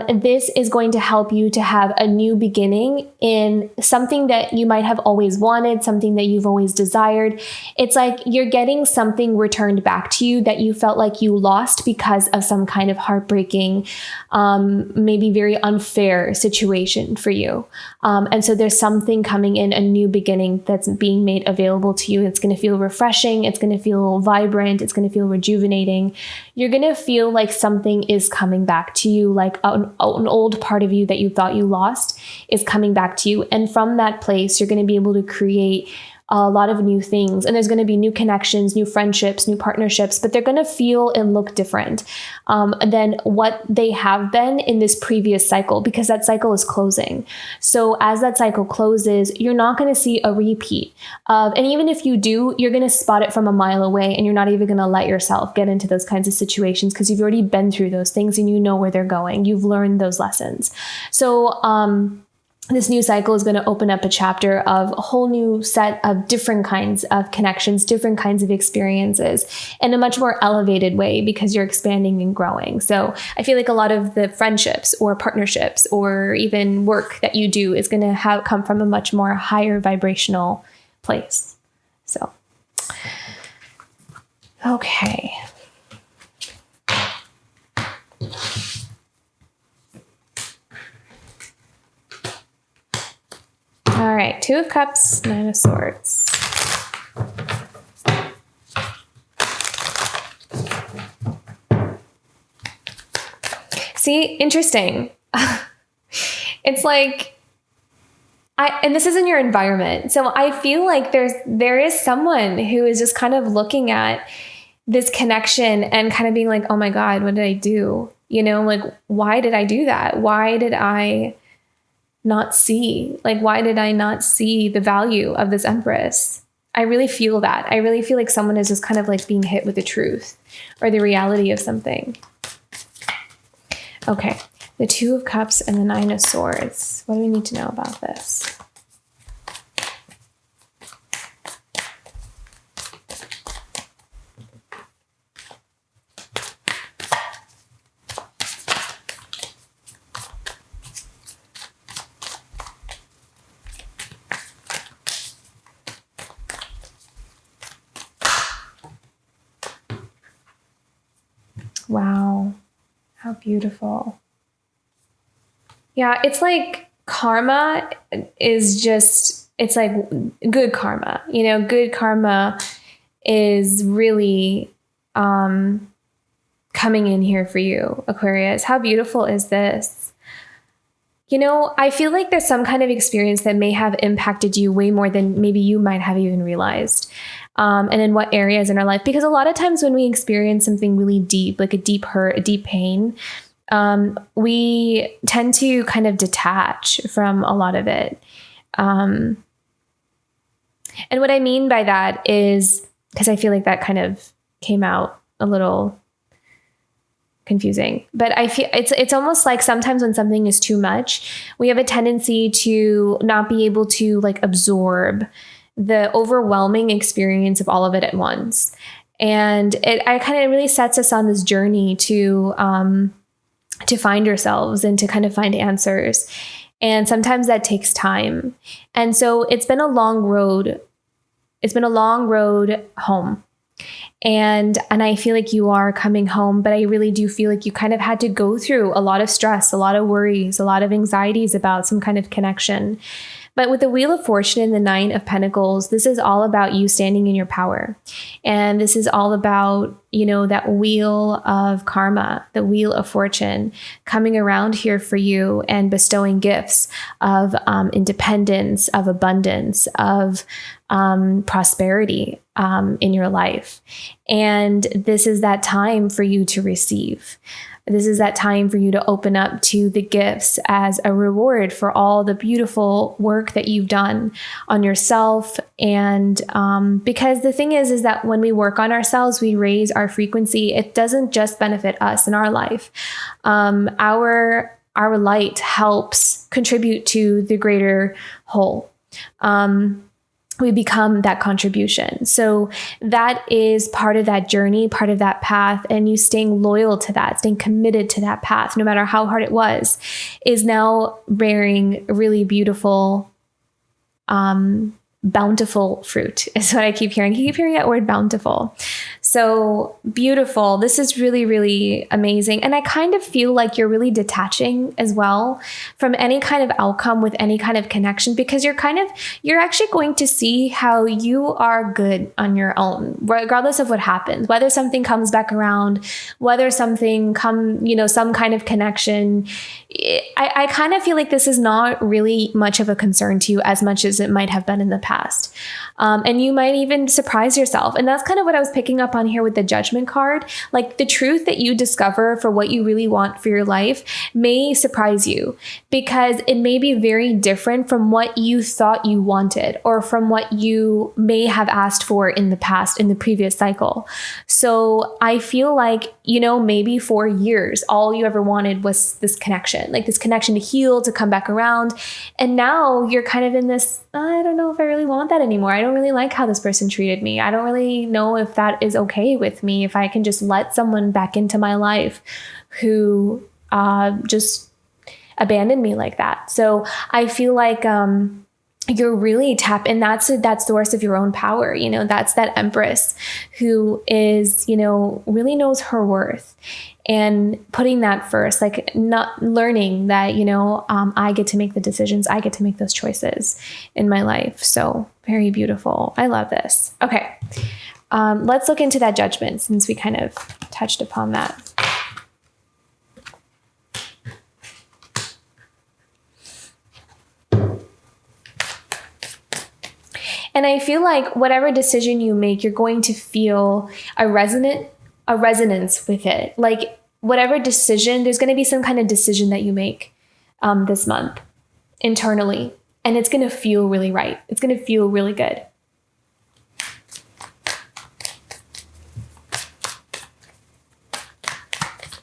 This is going to help you to have a new beginning in something that you might have always wanted, something that you've always desired. It's like you're getting something returned back to you that you felt like you lost because of some kind of heartbreaking, maybe very unfair situation for you. And so there's something coming in, a new beginning that's being made available to you. It's going to feel refreshing. It's going to feel vibrant. It's going to feel rejuvenating. You're going to feel like something is coming back to you, like an old part of you that you thought you lost is coming back to you. And from that place, you're going to be able to create a lot of new things. And there's going to be new connections, new friendships, new partnerships, but they're going to feel and look different than what they have been in this previous cycle, because that cycle is closing. So as that cycle closes, you're not going to see a repeat of, and even if you do, you're going to spot it from a mile away, and you're not even going to let yourself get into those kinds of situations because you've already been through those things and you know where they're going. You've learned those lessons. So, this new cycle is going to open up a chapter of a whole new set of different kinds of connections, different kinds of experiences in a much more elevated way, because you're expanding and growing. So I feel like a lot of the friendships or partnerships or even work that you do is going to come from a much more higher vibrational place. So, okay. All right, Two of Cups, Nine of Swords. See, interesting. It's like, and this is in your environment. So I feel like there is someone who is just kind of looking at this connection and kind of being like, oh my God, what did I do? Like, why did I do that? Why did I not see? Like, why did I not see the value of this Empress? I really feel that. I really feel like someone is just kind of like being hit with the truth or the reality of something. Okay, the Two of Cups and the Nine of Swords. What do we need to know about this? Beautiful. Yeah, it's like karma is just, it's like good karma. Good karma is really coming in here for you, Aquarius. How beautiful is this? I feel like there's some kind of experience that may have impacted you way more than maybe you might have even realized. And in what areas in our life? Because a lot of times when we experience something really deep, like a deep hurt, a deep pain, we tend to kind of detach from a lot of it. And what I mean by that is, because I feel like that kind of came out a little confusing, but I feel it's almost like sometimes when something is too much, we have a tendency to not be able to like absorb the overwhelming experience of all of it at once. And it kind of really sets us on this journey to find ourselves and to kind of find answers. And sometimes that takes time. And so it's been a long road. It's been a long road home. And I feel like you are coming home, but I really do feel like you kind of had to go through a lot of stress, a lot of worries, a lot of anxieties about some kind of connection. But with the Wheel of Fortune and the Nine of Pentacles, this is all about you standing in your power. And this is all about, that wheel of karma, the Wheel of Fortune coming around here for you and bestowing gifts of independence, of abundance, of prosperity in your life. And this is that time for you to receive. This is that time for you to open up to the gifts as a reward for all the beautiful work that you've done on yourself. And because the thing is that when we work on ourselves, we raise our frequency. It doesn't just benefit us in our life. Our light helps contribute to the greater whole. We become that contribution. So that is part of that journey, part of that path, and you staying loyal to that, staying committed to that path, no matter how hard it was, is now bearing really beautiful, bountiful fruit is what I keep hearing. I keep hearing that word bountiful. So beautiful. This is really, really amazing. And I kind of feel like you're really detaching as well from any kind of outcome with any kind of connection, because you're actually going to see how you are good on your own, regardless of what happens, whether something comes back around, whether something some kind of connection. I kind of feel like this is not really much of a concern to you as much as it might have been in the past. And you might even surprise yourself. And that's kind of what I was picking up on here with the Judgment card. Like the truth that you discover for what you really want for your life may surprise you, because it may be very different from what you thought you wanted or from what you may have asked for in the past, in the previous cycle. So I feel like, maybe for years, all you ever wanted was this connection, like this connection to heal, to come back around. And now you're kind of in this, I don't know if I really want that anymore. I don't really like how this person treated me. I don't really know if that is okay with me, if I can just let someone back into my life who just abandoned me like that. So I feel like you're really and that's that source of your own power. That's that Empress who is, really knows her worth, and putting that first, like not learning that, I get to make the decisions. I get to make those choices in my life. So very beautiful. I love this. Okay. Let's look into that Judgment, since we kind of touched upon that. And I feel like whatever decision you make, you're going to feel a resonance with it. Like whatever decision, there's going to be some kind of decision that you make this month internally, and it's going to feel really right. It's going to feel really good.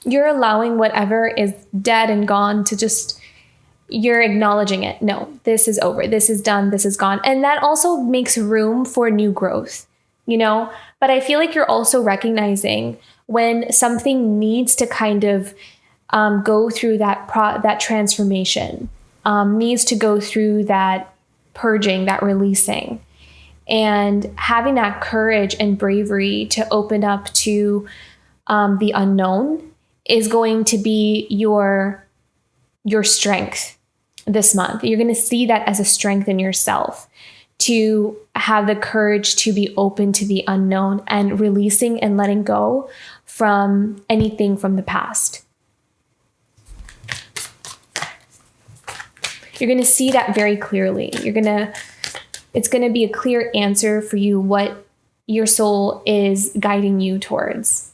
You're allowing whatever is dead and gone to just, you're acknowledging it. No, this is over. This is done. This is gone. And that also makes room for new growth, but I feel like you're also recognizing when something needs to kind of go through that transformation, needs to go through that purging, that releasing, and having that courage and bravery to open up to the unknown is going to be your strength this month. You're going to see that as a strength in yourself, to have the courage to be open to the unknown and releasing and letting go from anything from the past. You're going to see that very clearly. It's going to be a clear answer for you what your soul is guiding you towards.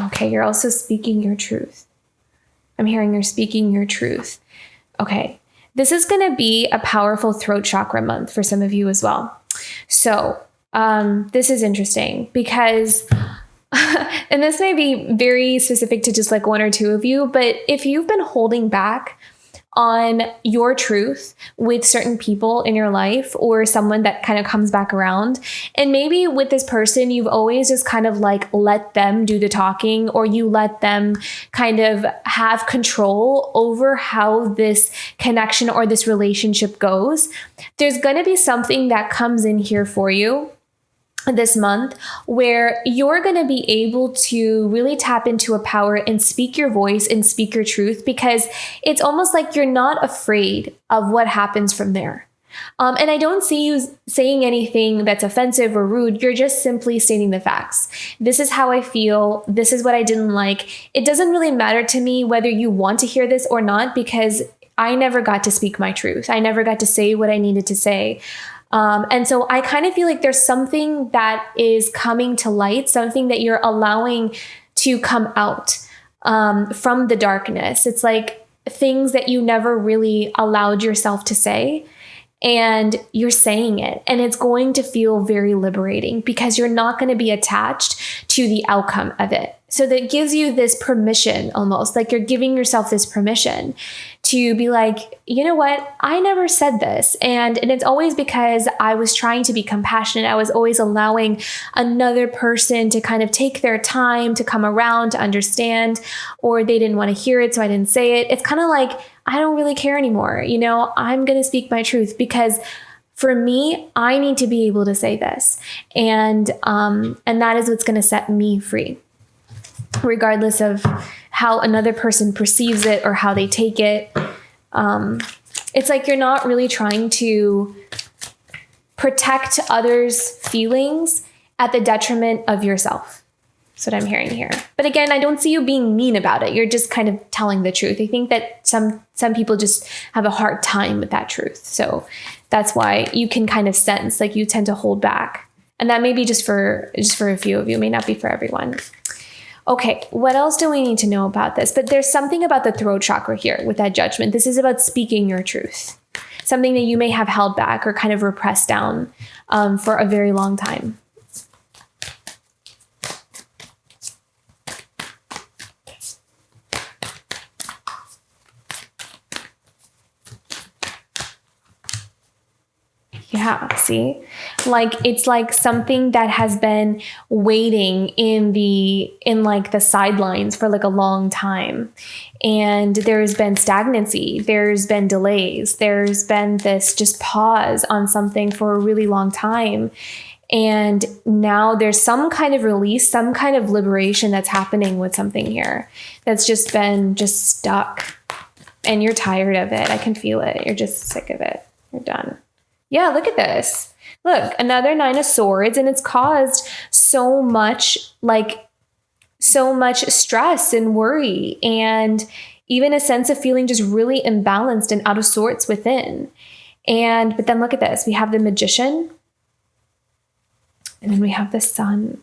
Okay, you're also speaking your truth. I'm hearing you're speaking your truth. Okay, this is going to be a powerful throat chakra month for some of you as well. So this is interesting because, and this may be very specific to just like one or two of you, but if you've been holding back on your truth with certain people in your life, or someone that kind of comes back around, and maybe with this person, you've always just kind of like let them do the talking, or you let them kind of have control over how this connection or this relationship goes, there's going to be something that comes in here for you this month where you're going to be able to really tap into a power and speak your voice and speak your truth, because it's almost like you're not afraid of what happens from there. And I don't see you saying anything that's offensive or rude. You're just simply stating the facts. This is how I feel. This is what I didn't like. It doesn't really matter to me whether you want to hear this or not, because I never got to speak my truth. I never got to say what I needed to say. And so I kind of feel like there's something that is coming to light, something that you're allowing to come out from the darkness. It's like things that you never really allowed yourself to say, and you're saying it, and it's going to feel very liberating because you're not going to be attached to the outcome of it. So that gives you this permission, almost like you're giving yourself this permission to be like, you know what? I never said this. And it's always because I was trying to be compassionate. I was always allowing another person to kind of take their time to come around to understand, or they didn't want to hear it, so I didn't say it. It's kind of like, I don't really care anymore. You know, I'm going to speak my truth because for me, I need to be able to say this. And that is what's going to set me free, regardless of how another person perceives it or how they take it. It's like you're not really trying to protect others' feelings at the detriment of yourself. That's what I'm hearing here. But again, I don't see you being mean about it. You're just kind of telling the truth. I think that some people just have a hard time with that truth. So that's why you can kind of sense like you tend to hold back. And that may be just for a few of you, it may not be for everyone. Okay, what else do we need to know about this? But there's something about the throat chakra here with that judgment. This is about speaking your truth, something that you may have held back or kind of repressed down for a very long time. Yeah, see? Like it's like something that has been waiting in the sidelines for like a long time. And there's been stagnancy, there's been delays, there's been this just pause on something for a really long time. And now there's some kind of release, some kind of liberation that's happening with something here that's just been stuck. And you're tired of it. I can feel it. You're just sick of it. You're done. Yeah, look at this. Look, another 9 of Swords, and it's caused so much stress and worry, and even a sense of feeling just really imbalanced and out of sorts within. But then look at this. We have the Magician, and then we have the Sun.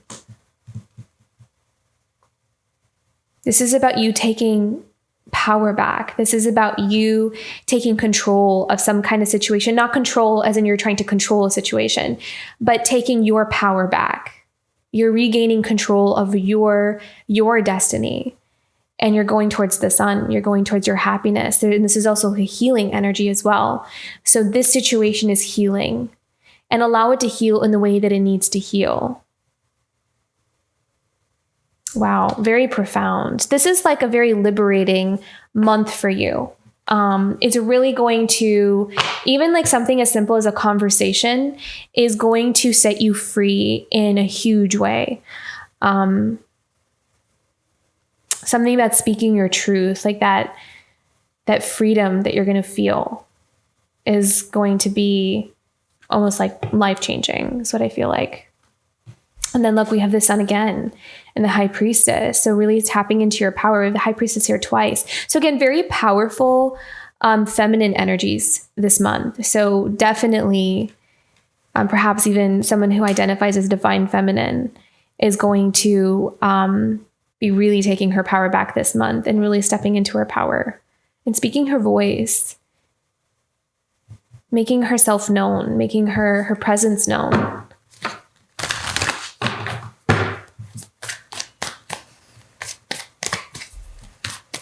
This is about you taking power back. This is about you taking control of some kind of situation, not control as in you're trying to control a situation, but taking your power back. You're regaining control of your destiny, and you're going towards the sun. You're going towards your happiness. And this is also a healing energy as well. So this situation is healing, and allow it to heal in the way that it needs to heal. Wow, very profound. This is like a very liberating month for you. It's really going to, even like something as simple as a conversation is going to set you free in a huge way. Something that's speaking your truth, like that freedom that you're going to feel is going to be almost like life-changing. Is what I feel like. And then look, we have the sun again and the high priestess. So really tapping into your power. The high priestess here twice. So again, very powerful feminine energies this month. So definitely perhaps even someone who identifies as divine feminine is going to be really taking her power back this month and really stepping into her power and speaking her voice, making herself known, making her presence known.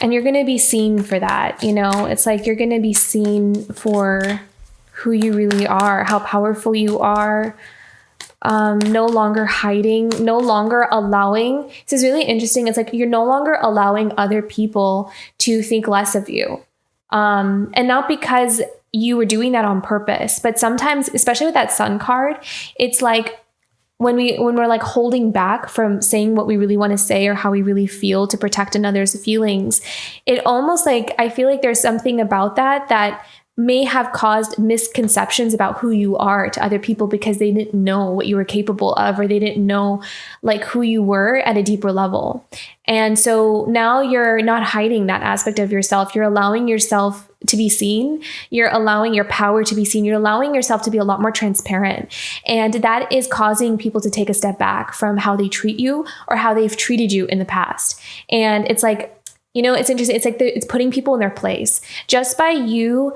And you're going to be seen for that. You know, it's like you're going to be seen for who you really are, how powerful you are. No longer hiding, no longer allowing. This is really interesting. It's like you're no longer allowing other people to think less of you. And not because you were doing that on purpose, but sometimes, especially with that sun card, it's like when we're like holding back from saying what we really want to say or how we really feel to protect another's feelings, it almost like, I feel like there's something about that may have caused misconceptions about who you are to other people because they didn't know what you were capable of, or they didn't know like who you were at a deeper level. And so now you're not hiding that aspect of yourself. You're allowing yourself to be seen. You're allowing your power to be seen. You're allowing yourself to be a lot more transparent. And that is causing people to take a step back from how they treat you or how they've treated you in the past. And it's like, you know, it's interesting. It's like it's putting people in their place just by you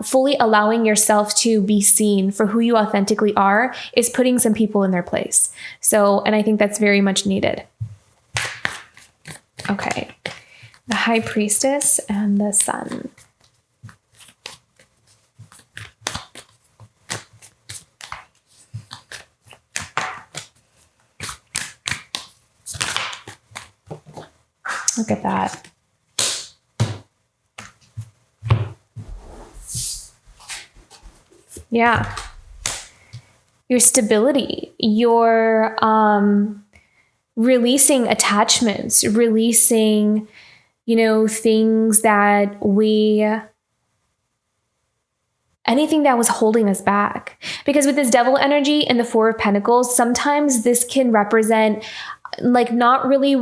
fully allowing yourself to be seen for who you authentically are is putting some people in their place. So, and I think that's very much needed. Okay. The high priestess and the sun. Look at that. Yeah. Your stability, your releasing attachments, releasing, you know, things that anything that was holding us back. Because with this devil energy and the Four of Pentacles, sometimes this can represent like not really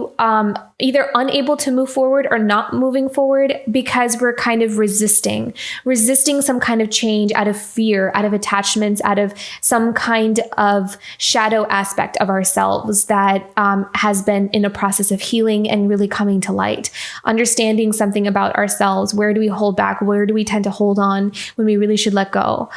either unable to move forward or not moving forward because we're kind of resisting some kind of change out of fear, out of attachments, out of some kind of shadow aspect of ourselves that has been in a process of healing and really coming to light. Understanding something about ourselves. Where do we hold back? Where do we tend to hold on when we really should let go?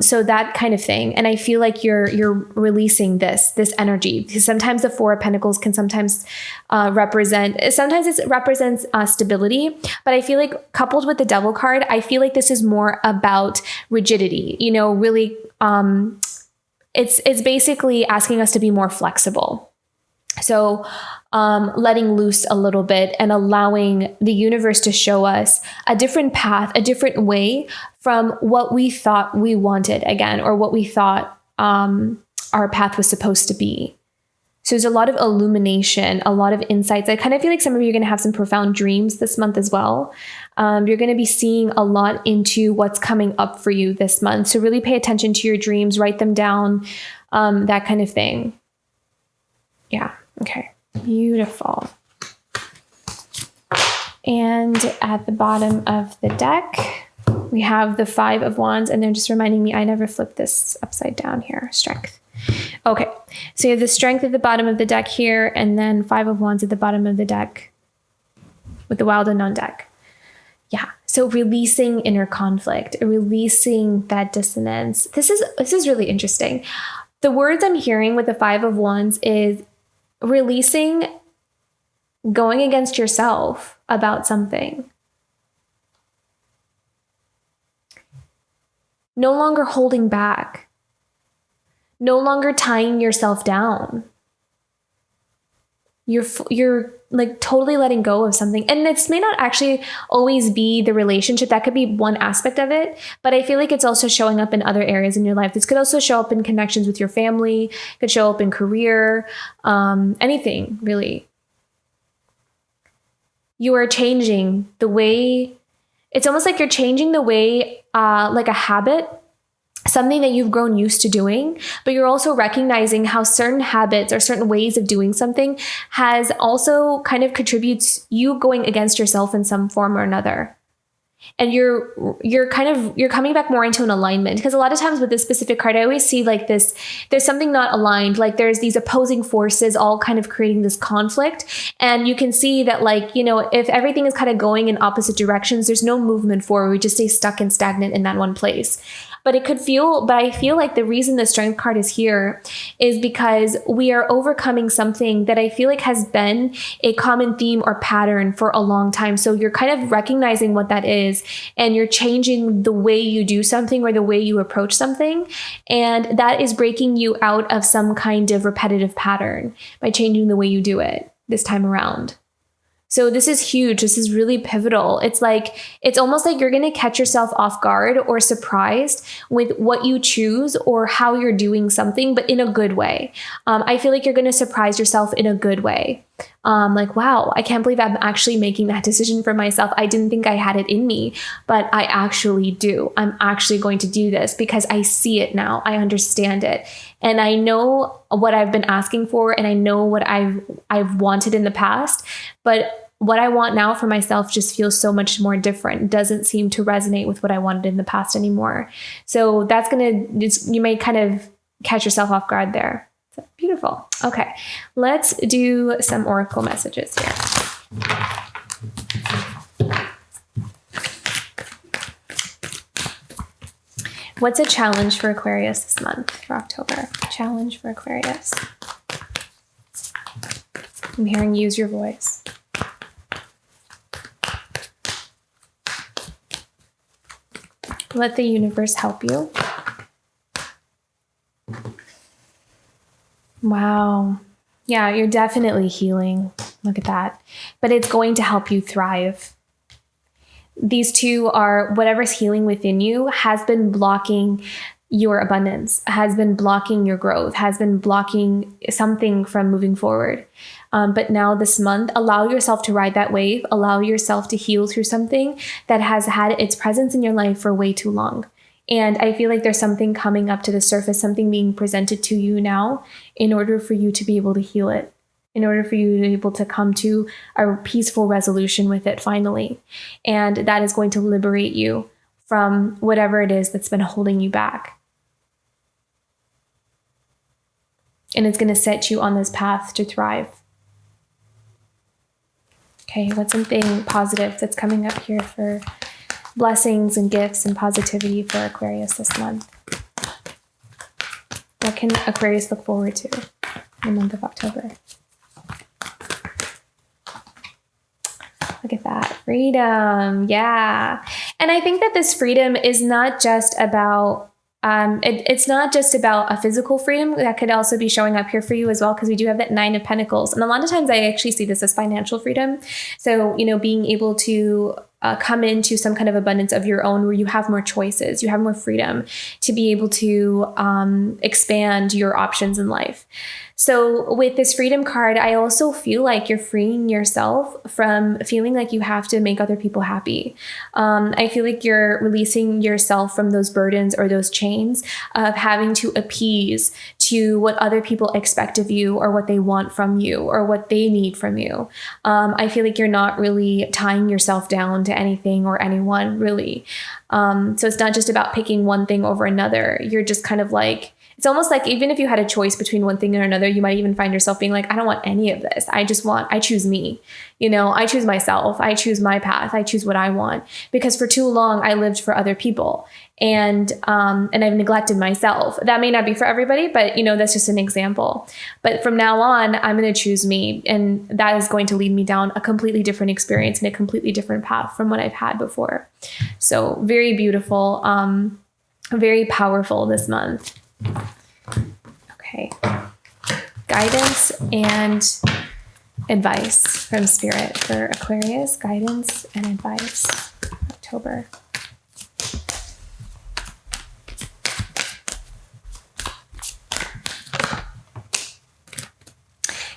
So that kind of thing. And I feel like you're releasing this energy, because sometimes the Four of Pentacles can sometimes sometimes it represents stability, but I feel like coupled with the Devil card, I feel like this is more about rigidity, you know, really, it's basically asking us to be more flexible. So, letting loose a little bit and allowing the universe to show us a different path, a different way from what we thought we wanted again, or what we thought, our path was supposed to be. So there's a lot of illumination, a lot of insights. I kind of feel like some of you are going to have some profound dreams this month as well. You're going to be seeing a lot into what's coming up for you this month. So really pay attention to your dreams, write them down, that kind of thing. Yeah. Okay. Beautiful. And at the bottom of the deck, we have the Five of Wands, and they're just reminding me I never flipped this upside down here. Strength. Okay, so you have the Strength at the bottom of the deck here, and then Five of Wands at the bottom of the deck with the Wild Unknown deck. Yeah, so releasing inner conflict, releasing that dissonance. This is really interesting. The words I'm hearing with the Five of Wands is releasing going against yourself about something. No longer holding back. No longer tying yourself down. you're like totally letting go of something. And this may not actually always be the relationship. That could be one aspect of it, but I feel like it's also showing up in other areas in your life. This could also show up in connections with your family, could show up in career, anything really. You are changing the way, it's almost like you're changing the way, like a habit, something that you've grown used to doing, but you're also recognizing how certain habits or certain ways of doing something has also kind of contributes you going against yourself in some form or another. And you're coming back more into an alignment, because a lot of times with this specific card, I always see like this, there's something not aligned, like there's these opposing forces all kind of creating this conflict. And you can see that, like, you know, if everything is kind of going in opposite directions, there's no movement forward. We just stay stuck and stagnant in that one place. But I feel like the reason the Strength card is here is because we are overcoming something that I feel like has been a common theme or pattern for a long time. So you're kind of recognizing what that is, and you're changing the way you do something or the way you approach something. And that is breaking you out of some kind of repetitive pattern by changing the way you do it this time around. So this is huge. This is really pivotal. It's almost like you're going to catch yourself off guard or surprised with what you choose or how you're doing something, but in a good way. I feel like you're going to surprise yourself in a good way. Like, wow, I can't believe I'm actually making that decision for myself. I didn't think I had it in me, but I actually do. I'm actually going to do this because I see it now. I understand it. And I know what I've been asking for, and I know what I've wanted in the past, but what I want now for myself just feels so much more different. It doesn't seem to resonate with what I wanted in the past anymore. So that's you may kind of catch yourself off guard there. So, beautiful. Okay, let's do some oracle messages here. What's a challenge for Aquarius this month, for October? Challenge for Aquarius. I'm hearing use your voice. Let the universe help you. Wow. Yeah, you're definitely healing. Look at that. But it's going to help you thrive. These two are whatever's healing within you has been blocking your abundance, has been blocking your growth, has been blocking something from moving forward. But now this month, allow yourself to ride that wave, allow yourself to heal through something that has had its presence in your life for way too long. And I feel like there's something coming up to the surface, something being presented to you now in order for you to be able to heal it, in order for you to be able to come to a peaceful resolution with it finally. And that is going to liberate you from whatever it is that's been holding you back. And it's going to set you on this path to thrive. Okay, what's something positive that's coming up here for blessings and gifts and positivity for Aquarius this month? What can Aquarius look forward to in the month of October? Look at that. Freedom. Yeah. And I think that this freedom is not just about it's not just about a physical freedom. That could also be showing up here for you as well, because we do have that 9 of Pentacles. And a lot of times I actually see this as financial freedom. So, being able to come into some kind of abundance of your own, where you have more choices, you have more freedom to be able to expand your options in life. So with this freedom card, I also feel like you're freeing yourself from feeling like you have to make other people happy. I feel like you're releasing yourself from those burdens or those chains of having to appease to what other people expect of you, or what they want from you, or what they need from you. I feel like you're not really tying yourself down to anything or anyone, really. So it's not just about picking one thing over another. You're just kind of like, it's almost like even if you had a choice between one thing or another, you might even find yourself being like, I don't want any of this. I choose me. I choose myself. I choose my path. I choose what I want. Because for too long, I lived for other people. And I've neglected myself. That may not be for everybody, but that's just an example. But from now on, I'm going to choose me. And that is going to lead me down a completely different experience and a completely different path from what I've had before. So very beautiful, very powerful this month. Okay. Guidance and advice from Spirit for Aquarius, guidance and advice, October.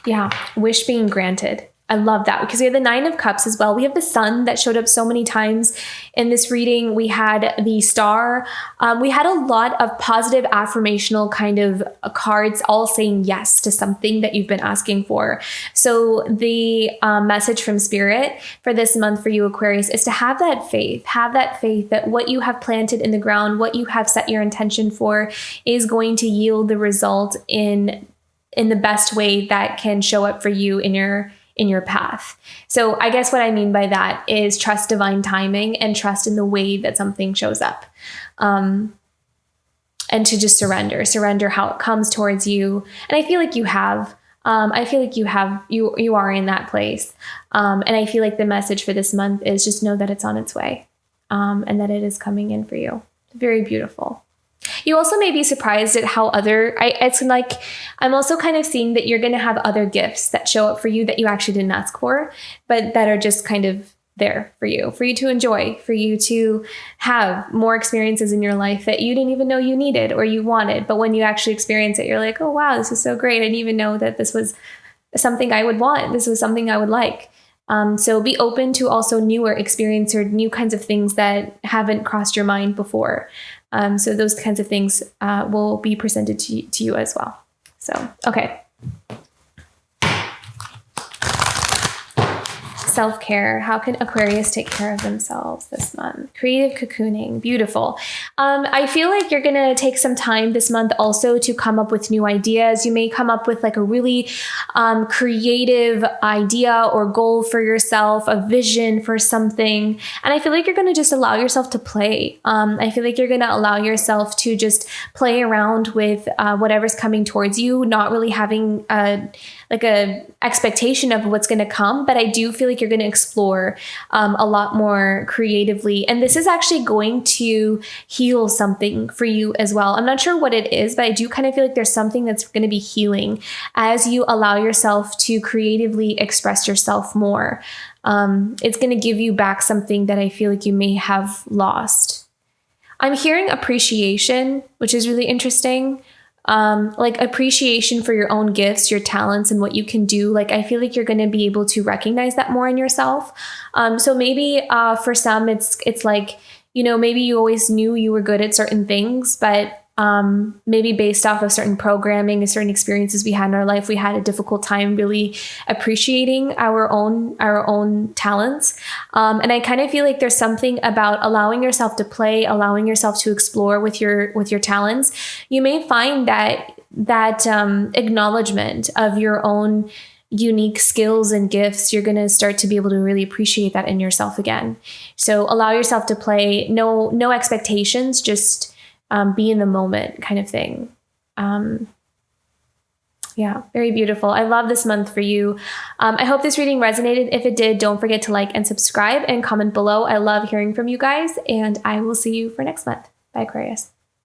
Yeah, wish being granted. I love that because we have the Nine of Cups as well. We have the Sun that showed up so many times in this reading. We had the Star. We had a lot of positive affirmational kind of cards all saying yes to something that you've been asking for. So the message from Spirit for this month for you, Aquarius, is to have that faith. Have that faith that what you have planted in the ground, what you have set your intention for, is going to yield the result in the best way that can show up for you in your path. So I guess what I mean by that is trust divine timing and trust in the way that something shows up. And to just surrender how it comes towards you. And I feel like you have, you are in that place. And I feel like the message for this month is just know that it's on its way. And that it is coming in for you. Very beautiful. You also may be surprised at how it's like, I'm also kind of seeing that you're going to have other gifts that show up for you that you actually didn't ask for, but that are just kind of there for you to enjoy, for you to have more experiences in your life that you didn't even know you needed or you wanted. But when you actually experience it, you're like, oh, wow, this is so great. I didn't even know that this was something I would want. This was something I would like. So be open to also newer experience or new kinds of things that haven't crossed your mind before. So those kinds of things will be presented to you as well. So, okay. Self-care. How can Aquarius take care of themselves this month? Creative cocooning. Beautiful. I feel like you're going to take some time this month also to come up with new ideas. You may come up with like a really creative idea or goal for yourself, a vision for something. And I feel like you're going to just allow yourself to play. I feel like you're going to allow yourself to just play around with whatever's coming towards you, not really having a expectation of what's going to come. But I do feel like you're going to explore a lot more creatively. And this is actually going to heal something for you as well. I'm not sure what it is, but I do kind of feel like there's something that's going to be healing as you allow yourself to creatively express yourself more. It's going to give you back something that I feel like you may have lost. I'm hearing appreciation, which is really interesting. Like appreciation for your own gifts, your talents, and what you can do. Like, I feel like you're going to be able to recognize that more in yourself. So maybe for some, it's like, maybe you always knew you were good at certain things, but maybe based off of certain programming and certain experiences we had in our life, we had a difficult time really appreciating our own talents. And I kind of feel like there's something about allowing yourself to play, allowing yourself to explore with your talents. You may find that acknowledgement of your own unique skills and gifts, you're going to start to be able to really appreciate that in yourself again. So allow yourself to play, no expectations, just be in the moment kind of thing. Yeah, very beautiful. I love this month for you. I hope this reading resonated. If it did, don't forget to like and subscribe and comment below. I love hearing from you guys, and I will see you for next month. Bye, Aquarius.